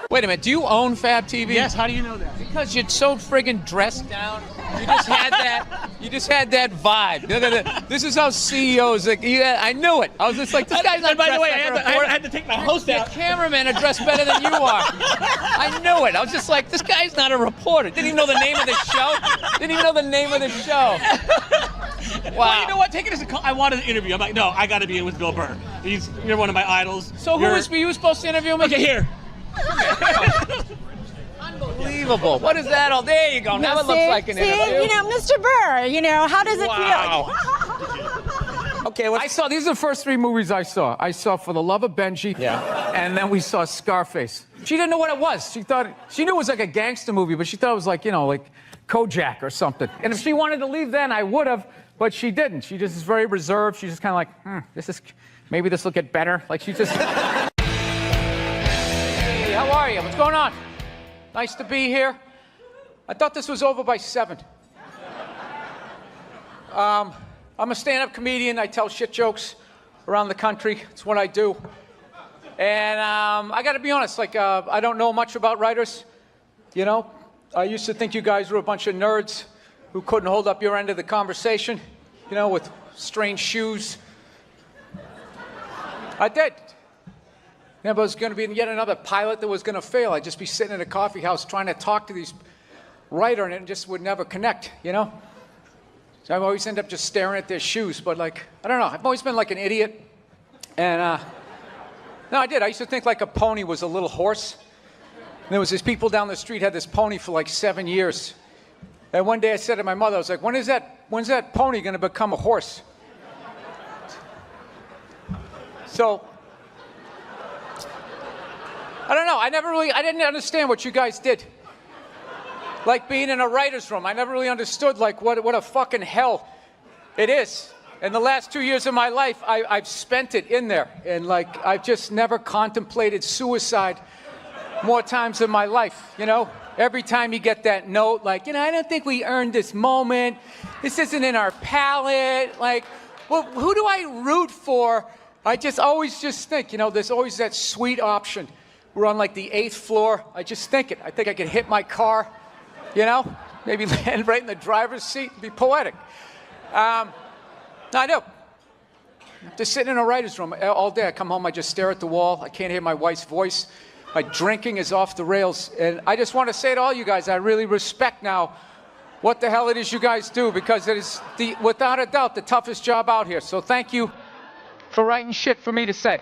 Wait a minute, do you own Fab TV? Yes, how do you know that? Because you're so friggin' dressed down. You just had that vibe. This is how CEOs, like, yeah, I knew it. I was just like, this guy's not. And by the way, dressed like I had to take my host out. Your cameramen are dressed better than you are. I knew it. I was just like, this guy's not a reporter. Didn't even know the name of the show. Wow. Well, you know what? Take it as a call. I wanted an interview. I'm like, no, I got to be in with Bill Burr. You're one of my idols. So were you supposed to interview me? Okay, here. Unbelievable. What is that? Oh, there you go. Now it looks like an interview. You know, Mr. Burr, how does it feel? Okay, these are the first 3 movies I saw. I saw For the Love of Benji. Yeah. And then we saw Scarface. She didn't know what it was. She knew it was like a gangster movie, but she thought it was like, like Kojak or something. And if she wanted to leave then, I would have, but she didn't. She just is very reserved. She's just kind of like, maybe this will get better. Like she just... Hey, how are you? What's going on? Nice to be here. I thought this was over by 7. I'm a stand-up comedian. I tell shit jokes around the country. It's what I do. And I got to be honest, I don't know much about writers. I used to think you guys were a bunch of nerds who couldn't hold up your end of the conversation, with strange shoes. I did. It was going to be yet another pilot that was going to fail. I'd just be sitting in a coffee house trying to talk to these writer, and it just would never connect, So I always end up just staring at their shoes. But I don't know. I've always been like an idiot. And no, I did. I used to think like a pony was a little horse. And there was these people down the street had this pony for like 7 years. And one day I said to my mother, I was like, when's that pony going to become a horse? So, I don't know. I didn't understand what you guys did. Like being in a writer's room. I never really understood what a fucking hell it is. And the last 2 years of my life, I've spent it in there. And I've just never contemplated suicide more times in my life, Every time you get that note, I don't think we earned this moment. This isn't in our palette. Well, who do I root for? I always think, there's always that sweet option. We're on the 8th floor. I just think it. I think I could hit my car, maybe land right in the driver's seat and be poetic. I do. Just sitting in a writer's room all day. I come home, I just stare at the wall. I can't hear my wife's voice. My drinking is off the rails. And I just want to say to all you guys, I really respect now what the hell it is you guys do, because it is, without a doubt, the toughest job out here. So thank you for writing shit for me to say.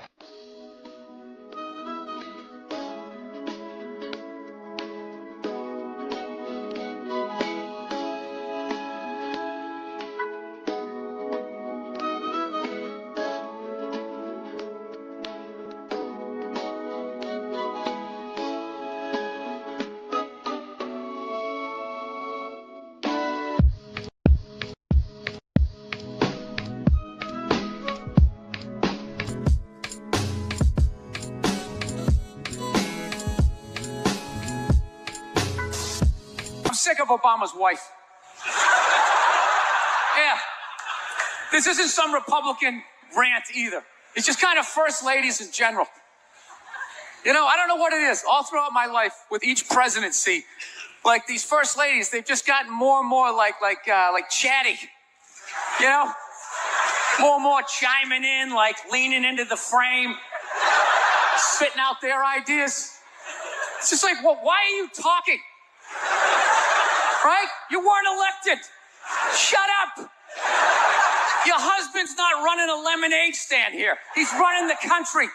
Sick of Obama's wife. Yeah. This isn't some Republican rant either. It's just kind of first ladies in general. I don't know what it is. All throughout my life, with each presidency, these first ladies, they've just gotten more and more like chatty. More and more chiming in, leaning into the frame, spitting out their ideas. It's just well, why are you talking? Right? You weren't elected. Shut up. Your husband's not running a lemonade stand here. He's running the country.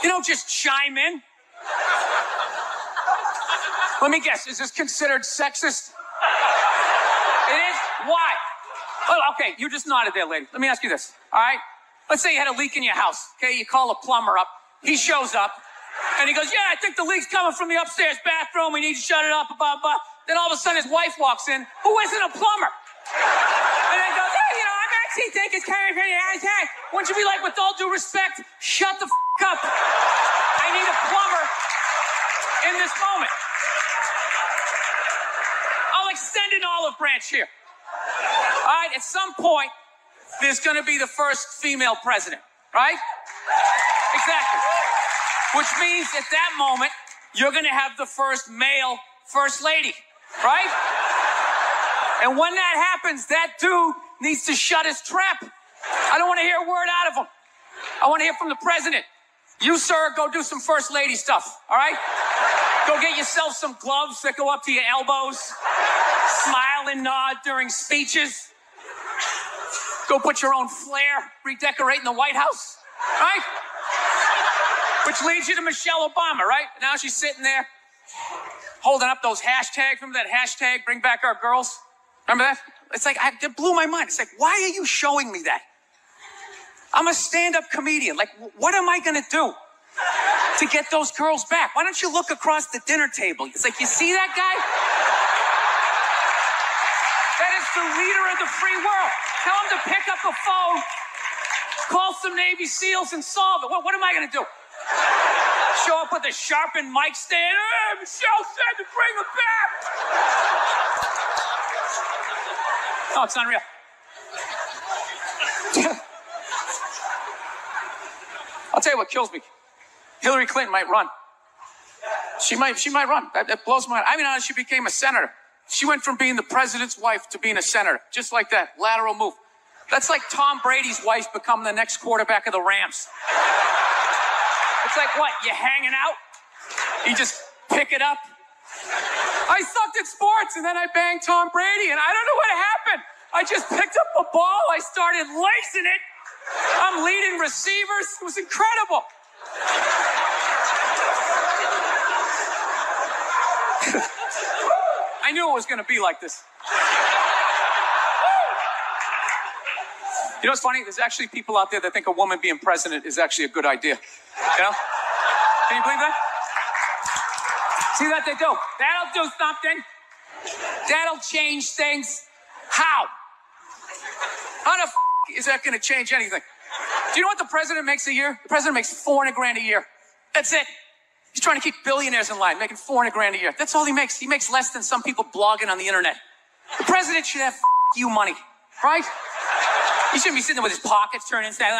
You don't just chime in. Let me guess, is this considered sexist? It is? Why? Oh, okay, you just nodded there, lady. Let me ask you this, all right? Let's say you had a leak in your house, okay? You call a plumber up. He shows up, and he goes, yeah, I think the leak's coming from the upstairs bathroom. We need to shut it up, blah, blah. Then all of a sudden his wife walks in, who isn't a plumber. And then goes, hey, I actually think it's kind of, wouldn't you be with all due respect, shut the up. I need a plumber. in this moment. I'll extend an olive branch here. All right, at some point, there's going to be the first female president, right? Exactly. Which means at that moment, you're going to have the first male first lady, right? And when that happens, that dude needs to shut his trap. I don't want to hear a word out of him. I want to hear from the president. You, sir, go do some first lady stuff, all right? Go get yourself some gloves that go up to your elbows. Smile and nod during speeches. Go put your own flair redecorating the White House, right? Which leads you to Michelle Obama, right? Now she's sitting there holding up those hashtags. Remember that hashtag, bring back our girls? Remember that? It's like, it blew my mind. It's like, why are you showing me that? I'm a stand-up comedian. Like, what am I going to do to get those girls back? Why don't you look across the dinner table? It's like, you see that guy? That is the leader of the free world. Tell him to pick up the phone, call some Navy SEALs and solve it. What am I going to do? Show up with a sharpened mic stand? Hey, Michelle said to bring him back. No, it's unreal. I'll tell you what kills me. Hillary Clinton might run. She might run. That blows my mind. I mean, how she became a senator. She went from being the president's wife to being a senator. Just like that. Lateral move. That's like Tom Brady's wife becoming the next quarterback of the Rams. It's like, what, you hanging out? You just pick it up? I sucked at sports, and then I banged Tom Brady, and I don't know what happened. I just picked up the ball. I started lacing it. I'm leading receivers. It was incredible. I knew it was going to be like this. You know what's funny? There's actually people out there that think a woman being president is actually a good idea. You know? Can you believe that? See that they do? That'll do something. That'll change things. How? How the f*** is that going to change anything? Do you know what the president makes a year? The president makes $400,000 a year. That's it. He's trying to keep billionaires in line, making $400,000 a year. That's all he makes. He makes less than some people blogging on the internet. The president should have you money, right? He shouldn't be sitting there with his pockets turned inside.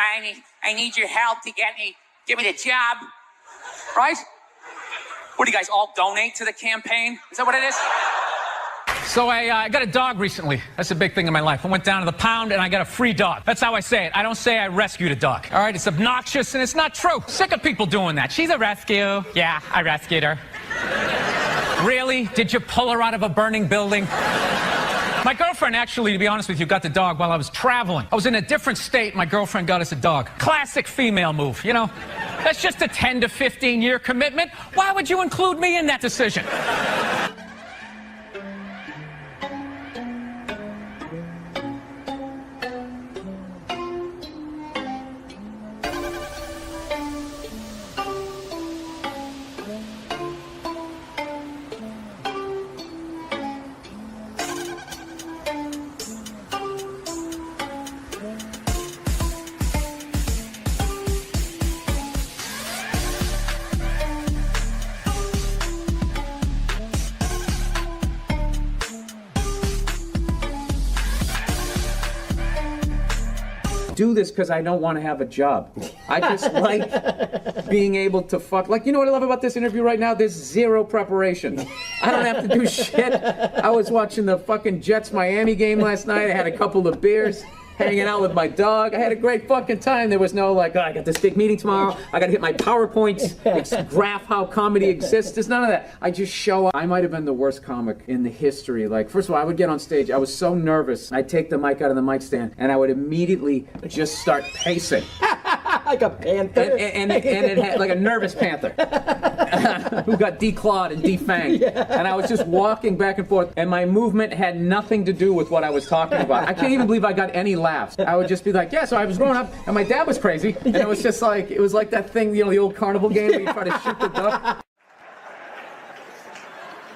I need your help to give me the job, right? What do you guys all donate to the campaign? Is that what it is? So I got a dog recently. That's a big thing in my life. I went down to the pound and I got a free dog. That's how I say it. I don't say I rescued a dog. All right, it's obnoxious and it's not true. Sick of people doing that. She's a rescue. Yeah, I rescued her. Really? Did you pull her out of a burning building? My girlfriend actually, to be honest with you, got the dog while I was traveling. I was in a different state. My girlfriend got us a dog. Classic female move, you know? That's just a 10 to 15-year commitment. Why would you include me in that decision? Do this because I don't want to have a job. I just like being able to fuck. Like, you know what I love about this interview right now? There's zero preparation. I don't have to do shit. I was watching the fucking Jets-Miami game last night. I had a couple of beers, hanging out with my dog. I had a great fucking time. There was no like, oh, I got this big meeting tomorrow. I got to hit my PowerPoints, graph how comedy exists. There's none of that. I just show up. I might have been the worst comic in the history. Like, first of all, I would get on stage. I was so nervous. I'd take the mic out of the mic stand, and I would immediately just start pacing. Like a panther. And it had like a nervous panther who got declawed and defanged. Yeah. And I was just walking back and forth, and my movement had nothing to do with what I was talking about. I can't even believe I got any laughs. I would just be like, yeah, so I was growing up, and my dad was crazy, and it was just like, it was like that thing, you know, the old carnival game where you try to shoot the duck.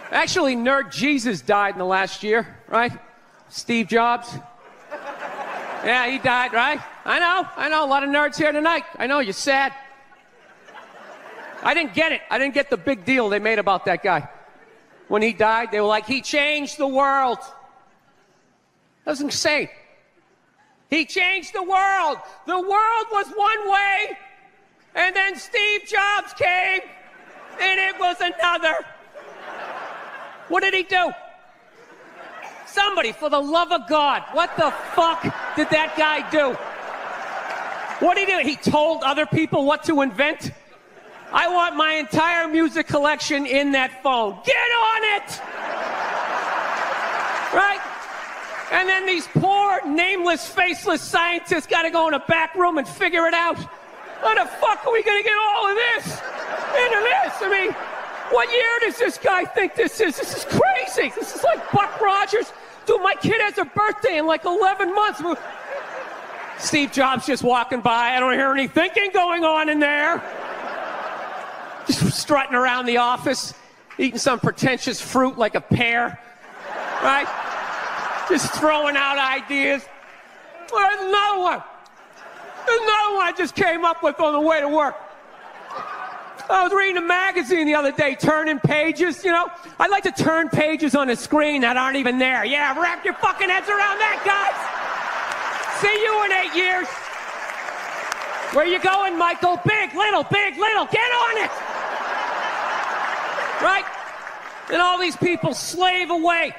Actually, Nerd Jesus died in the last year, right? Steve Jobs. Yeah, he died, right? I know, a lot of nerds here tonight. I know, you're sad. I didn't get it. I didn't get the big deal they made about that guy. When he died, they were like, he changed the world. That was insane. He changed the world. The world was one way, and then Steve Jobs came, and it was another. What did he do? Somebody, for the love of God, what the fuck did that guy do? What did he do? He told other people what to invent? I want my entire music collection in that phone. Get on it! Right? And then these poor, nameless, faceless scientists got to go in a back room and figure it out. How the fuck are we going to get all of this into this? I mean, what year does this guy think this is? This is crazy. This is like Buck Rogers. Dude, my kid has a birthday in like 11 months. Steve Jobs just walking by. I don't hear any thinking going on in there. Just strutting around the office, eating some pretentious fruit like a pear, right? Just throwing out ideas. There's another one. There's another one I just came up with on the way to work. I was reading a magazine the other day, turning pages, you know? I like to turn pages on a screen that aren't even there. Yeah, wrap your fucking heads around that, guys. See you in 8 years. Where you going, Michael? Big, little, get on it. Right? And all these people slave away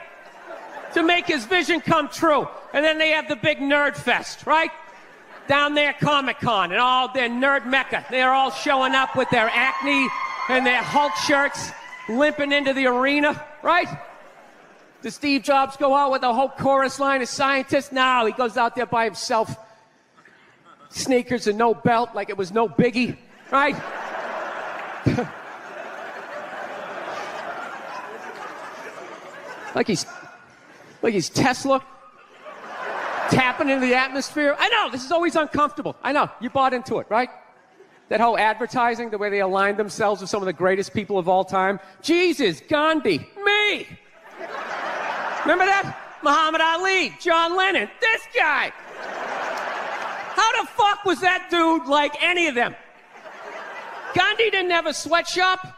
to make his vision come true. And then they have the big nerd fest, right? Down there, Comic-Con, and all their nerd mecca. They're all showing up with their Acne and their Hulk shirts, limping into the arena, right? Does Steve Jobs go out with a whole chorus line of scientists? No, he goes out there by himself. Sneakers and no belt, like it was no biggie, right? like he's Tesla, tapping into the atmosphere. I know, this is always uncomfortable. I know, you bought into it, right? That whole advertising, the way they aligned themselves with some of the greatest people of all time. Jesus, Gandhi, me. Remember that? Muhammad Ali, John Lennon, this guy. How the fuck was that dude like any of them? Gandhi didn't have a sweatshop.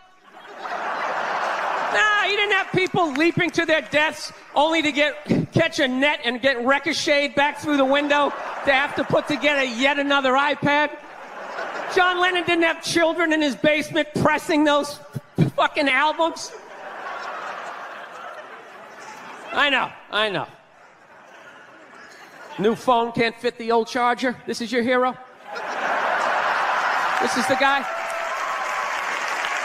Nah, he didn't have people leaping to their deaths only to catch a net and get ricocheted back through the window to have to put together yet another iPad. John Lennon didn't have children in his basement pressing those fucking albums. I know. New phone can't fit the old charger. This is your hero? This is the guy?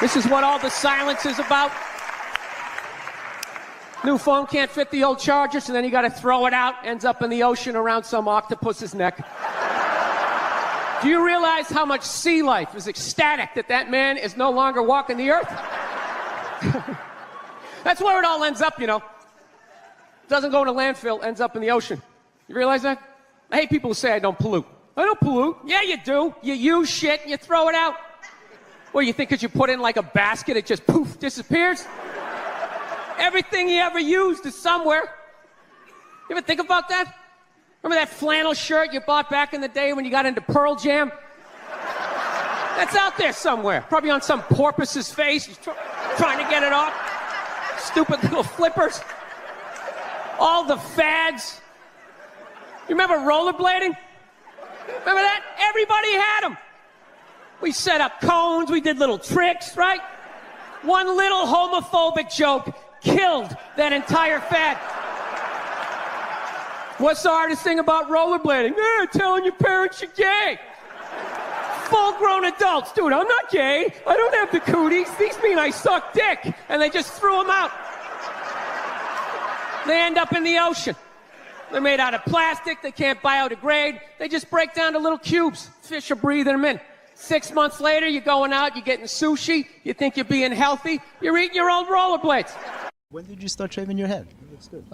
This is what all the silence is about? New phone can't fit the old charger, so then you gotta throw it out, ends up in the ocean around some octopus's neck. Do you realize how much sea life is ecstatic that man is no longer walking the earth? That's where it all ends up, you know. Doesn't go in a landfill, ends up in the ocean. You realize that? I hate people who say I don't pollute. I don't pollute. Yeah, you do. You use shit and you throw it out. What, you think because you put it in like a basket, it just poof, disappears? Everything you ever used is somewhere. You ever think about that? Remember that flannel shirt you bought back in the day when you got into Pearl Jam? That's out there somewhere. Probably on some porpoise's face. He's trying to get it off. Stupid little flippers. All the fads. You remember rollerblading? Remember that? Everybody had them. We set up cones, we did little tricks, right? One little homophobic joke killed that entire fad. What's the hardest thing about rollerblading? Telling your parents you're gay. Full-grown adults. Dude, I'm not gay. I don't have the cooties. These mean I suck dick. And they just threw them out. They end up in the ocean. They're made out of plastic. They can't biodegrade. They just break down to little cubes. Fish are breathing them in. 6 months later, you're going out, you're getting sushi. You think you're being healthy. You're eating your own rollerblades. When did you start shaving your head? It looks good.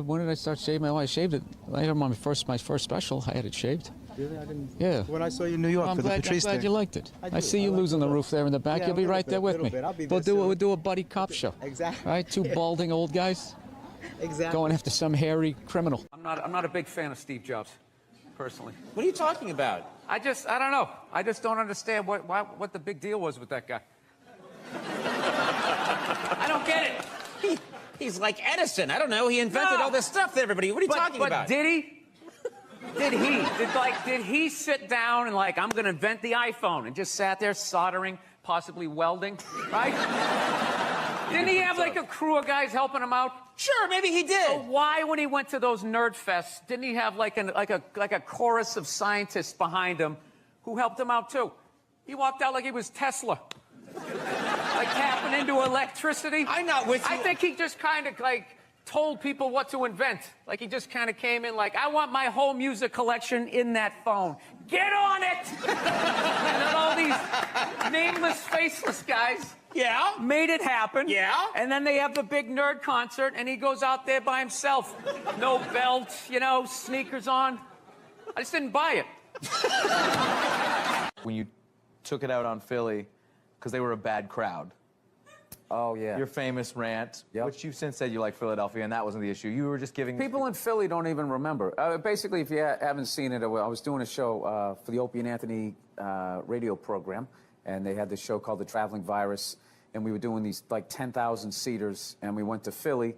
When did I start shaving? Well, I shaved it. I had my first special. I had it shaved. Really? I didn't. Yeah. When I saw you in New York I'm for glad, the Patrice I'm glad thing. you liked it. I see you like losing the roof there in the back. Yeah, You'll be a right little there with bit, me. bit. I'll be We'll there soon. do a buddy cop show. Exactly. Right? Two balding old guys Exactly. going after some hairy criminal. I'm not a big fan of Steve Jobs. personally. What are you talking about? I don't know. I just don't understand what the big deal was with that guy. I don't get it. He's like Edison. I don't know. He invented all this stuff to everybody. What are you talking about? Did he? Did he sit down and like, I'm going to invent the iPhone and just sat there soldering, possibly welding, right? Didn't he have like a crew of guys helping him out? Sure, maybe he did. So why, when he went to those nerd fests, didn't he have like a chorus of scientists behind him who helped him out too? He walked out like he was Tesla. Like tapping into electricity. I'm not with you. I think he just kind of like told people what to invent. Like he just kind of came in like, I want my whole music collection in that phone. Get on it! And then all these nameless, faceless guys made it happen. Yeah. And then they have the big nerd concert and he goes out there by himself. No belt, you know, sneakers on. I just didn't buy it. When you took it out on Philly, because they were a bad crowd. Oh, yeah. Your famous rant, which you've since said you like Philadelphia, and that wasn't the issue. You were just giving... People in Philly don't even remember. Basically, if you haven't seen it, I was doing a show for the Opie and Anthony radio program, and they had this show called The Traveling Virus, and we were doing these, like, 10,000 seaters, and we went to Philly,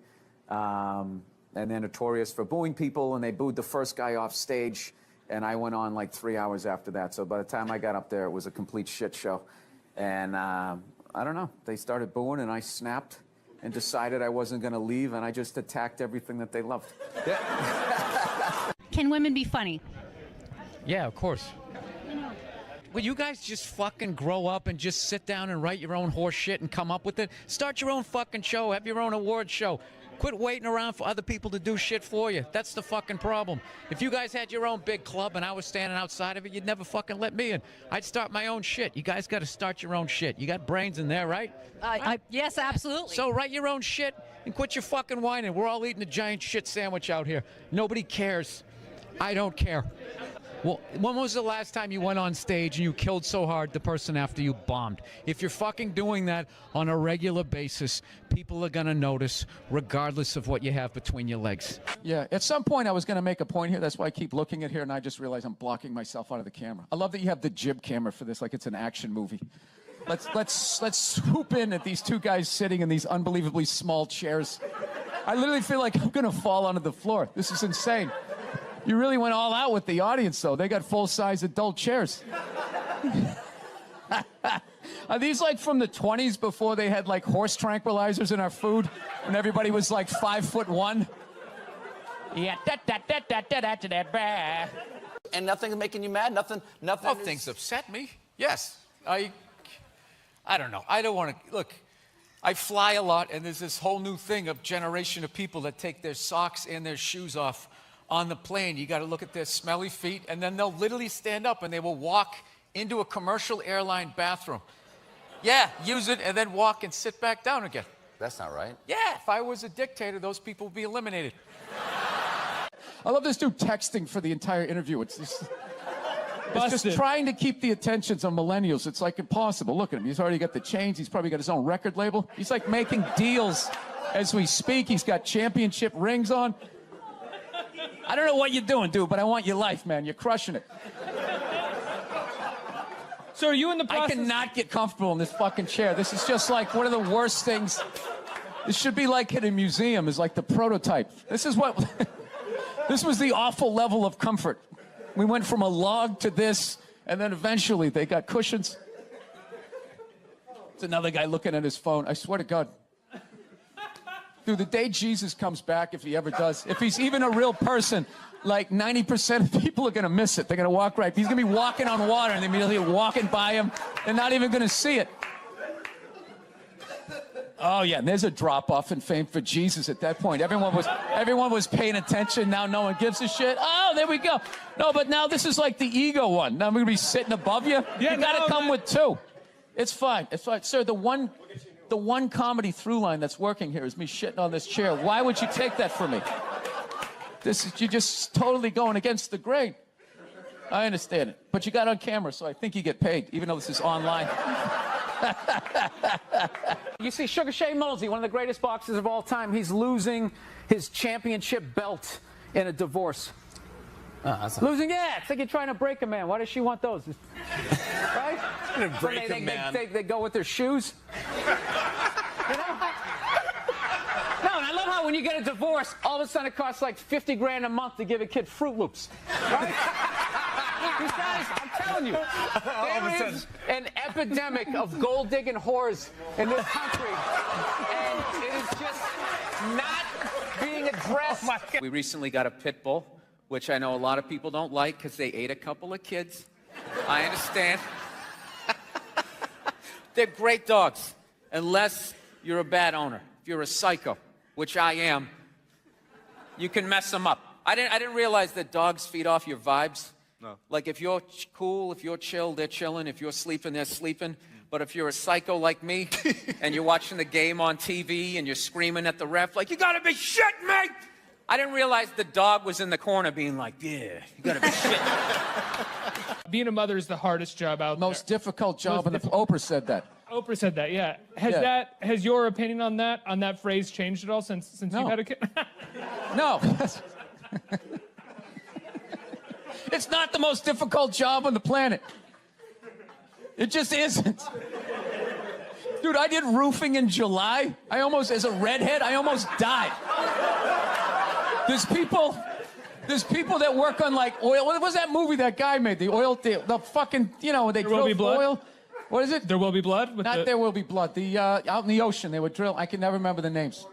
and they're notorious for booing people, and they booed the first guy off stage, and I went on, like, 3 hours after that. So by the time I got up there, it was a complete shit show. And... I don't know. They started booing, and I snapped and decided I wasn't going to leave, and I just attacked everything that they loved. Can women be funny? Yeah, of course. Will you guys just fucking grow up and just sit down and write your own horse shit and come up with it? Start your own fucking show. Have your own award show. Quit waiting around for other people to do shit for you. That's the fucking problem. If you guys had your own big club and I was standing outside of it, you'd never fucking let me in. I'd start my own shit. You guys got to start your own shit. You got brains in there, right? Yes, absolutely. So write your own shit and quit your fucking whining. We're all eating a giant shit sandwich out here. Nobody cares. I don't care. Well, when was the last time you went on stage and you killed so hard the person after you bombed? If you're fucking doing that on a regular basis, people are gonna notice regardless of what you have between your legs. Yeah, at some point I was going to make a point here. That's why I keep looking at here, and I just realized I'm blocking myself out of the camera. I love that you have the jib camera for this, like it's an action movie. Let's swoop in at these two guys sitting in these unbelievably small chairs. I literally feel like I'm going to fall onto the floor. This is insane. You really went all out with the audience, though. They got full-size adult chairs. Are these like from the 20s before they had like horse tranquilizers in our food? When everybody was like 5'1"? Yeah, And nothing's making you mad? Nothing. Oh, things upset me. Yes. I don't know. I don't want to... Look, I fly a lot, and there's this whole new thing of generation of people that take their socks and their shoes off on the plane. You got to look at their smelly feet, and then they'll literally stand up and they will walk into a commercial airline bathroom. Yeah, use it and then walk and sit back down again. That's not right. Yeah, if I was a dictator, those people would be eliminated. I love this dude texting for the entire interview. It's just trying to keep the attentions on millennials. It's like impossible. Look at him. He's already got the chains. He's probably got his own record label. He's like making deals as we speak. He's got championship rings on. I don't know what you're doing, dude, but I want your life, man. You're crushing it. So are you in the process? I cannot get comfortable in this fucking chair. This is just like one of the worst things. This should be like in a museum, is like the prototype. This is what... This was the awful level of comfort. We went from a log to this, and then eventually they got cushions. It's another guy looking at his phone. I swear to God. Dude, the day Jesus comes back, if he ever does, if he's even a real person, like 90% of people are going to miss it. They're going to walk right. He's going to be walking on water, and they're immediately walking by him. They're not even going to see it. Oh, yeah, and there's a drop-off in fame for Jesus at that point. Everyone was paying attention. Now no one gives a shit. Oh, there we go. No, but now this is like the ego one. Now I'm going to be sitting above you. Yeah, you got to come with two. It's fine. It's fine. Sir, the one comedy through line that's working here is me shitting on this chair. Why would you take that from me? You're just totally going against the grain. I understand it. But you got on camera, so I think you get paid, even though this is online. You see, Sugar Shea Mosley, one of the greatest boxers of all time, he's losing his championship belt in a divorce. Losing, yeah, it's like you're trying to break a man. Why does she want those? Right? Break a man. They go with their shoes. You know? No, and I love how when you get a divorce, all of a sudden it costs like 50 grand a month to give a kid Fruit Loops. Right? These guys, I'm telling you, there is an epidemic of gold-digging whores in this country, and it is just not being addressed. We recently got a pit bull, which I know a lot of people don't like because they ate a couple of kids. I understand. They're great dogs, unless you're a bad owner. If you're a psycho, which I am, you can mess them up. I didn't realize that dogs feed off your vibes. No. Like if you're cool, if you're chill, they're chilling. If you're sleeping, they're sleeping. But if you're a psycho like me and you're watching the game on TV and you're screaming at the ref like, you gotta be shitting me! I didn't realize the dog was in the corner being like, yeah, you gotta be shitting. Being a mother is the hardest job out there. Most difficult job, and Oprah said that. Oprah said that, yeah. Has your opinion on that phrase changed at all since you had a kid? No. It's not the most difficult job on the planet. It just isn't. Dude, I did roofing in July. As a redhead, I almost died. There's people that work on like oil. What was that movie that guy made? The oil, the fucking, they drill oil. What is it? There Will Be Blood? There Will Be Blood. Out in the ocean, they would drill. I can never remember the names.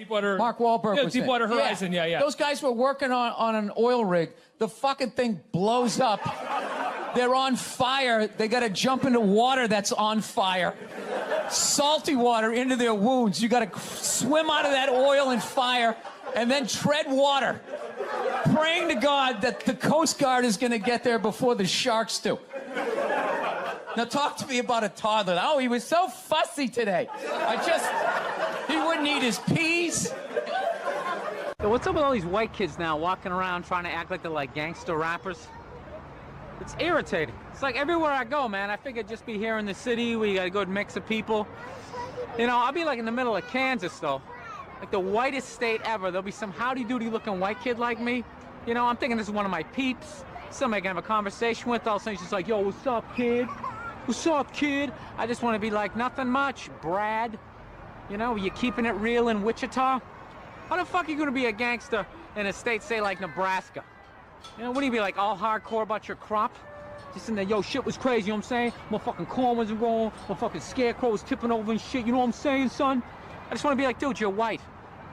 Mark Wahlberg was Deepwater Horizon, yeah. Those guys were working on an oil rig. The fucking thing blows up. They're on fire. They got to jump into water that's on fire. Salty water into their wounds. You got to swim out of that oil and fire and then tread water, praying to God that the Coast Guard is going to get there before the sharks do. Now talk to me about a toddler. Oh, he was so fussy today. He wouldn't eat his peas. So what's up with all these white kids now walking around trying to act like they're like gangster rappers? It's irritating. It's like everywhere I go, man. I figured just be here in the city where you got a good mix of people. I'll be like in the middle of Kansas, though. Like the whitest state ever. There'll be some howdy-doody looking white kid like me. I'm thinking this is one of my peeps. Somebody I can have a conversation with. All of a sudden she's like, yo, what's up, kid? What's up, kid? I just want to be like, nothing much, Brad. You keeping it real in Wichita? How the fuck are you going to be a gangster in a state, say, like Nebraska? Wouldn't you be like all hardcore about your crop? Just in there, yo, shit was crazy, you know what I'm saying? Motherfucking corn wasn't wrong, motherfucking scarecrow was tipping over and shit, you know what I'm saying, son? I just want to be like, dude, you're white.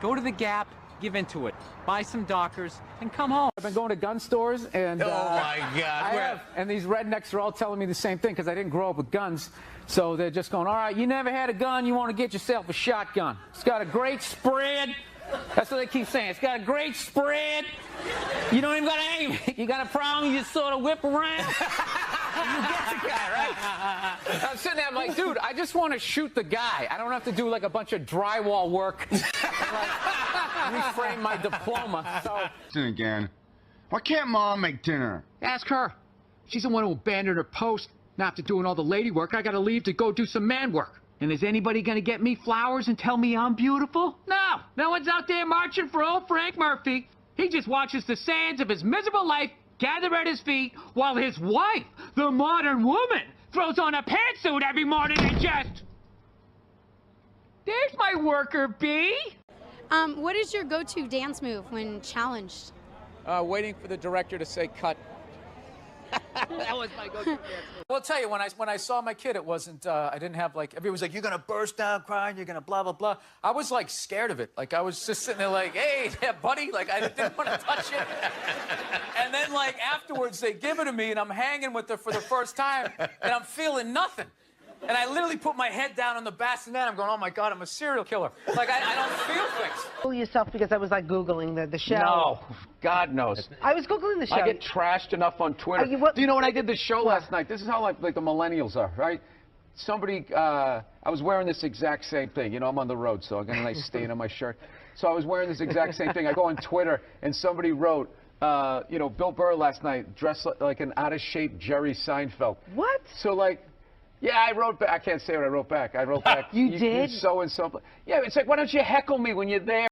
Go to the Gap, give into it. Buy some Dockers, and come home. I've been going to gun stores, and oh my God, and these rednecks are all telling me the same thing because I didn't grow up with guns. So they're just going, all right, you never had a gun, you want to get yourself a shotgun. It's got a great spread. That's what they keep saying. It's got a great spread. You don't even got to aim. You got a problem, you just sort of whip around. You get the guy, right? I'm sitting there, I'm like, dude, I just want to shoot the guy. I don't have to do like a bunch of drywall work and reframe my diploma. So again, why can't Mom make dinner? Ask her. She's the one who abandoned her post. Now after doing all the lady work, I got to leave to go do some man work. And is anybody going to get me flowers and tell me I'm beautiful? No. No one's out there marching for old Frank Murphy. He just watches the sands of his miserable life gather at his feet while his wife, the modern woman, throws on a pantsuit every morning and just... There's my worker bee. What is your go-to dance move when challenged? Waiting for the director to say cut. That was my go-to dance. Well, I'll tell you, when I saw my kid, it wasn't, I didn't have, like, everyone was like, you're going to burst down crying, you're going to blah, blah, blah. I was, like, scared of it. Like, I was just sitting there like, hey, yeah, buddy, like, I didn't want to touch it. And then, like, afterwards, they give it to me, and I'm hanging with her for the first time, and I'm feeling nothing. And I literally put my head down on the bassinet. I'm going, oh, my God, I'm a serial killer. Like, I don't feel things. Fool yourself because I was, like, Googling the show. No, God knows. I was Googling the show. I get trashed enough on Twitter. Do you know when I did the show last night? This is how, like the millennials are, right? Somebody, I was wearing this exact same thing. I'm on the road, so I got a nice stain on my shirt. So I was wearing this exact same thing. I go on Twitter, and somebody wrote, Bill Burr last night dressed like an out-of-shape Jerry Seinfeld. What? So, like... Yeah, I wrote back. I can't say what I wrote back. I wrote back. You did? So and so. Yeah, it's like, why don't you heckle me when you're there?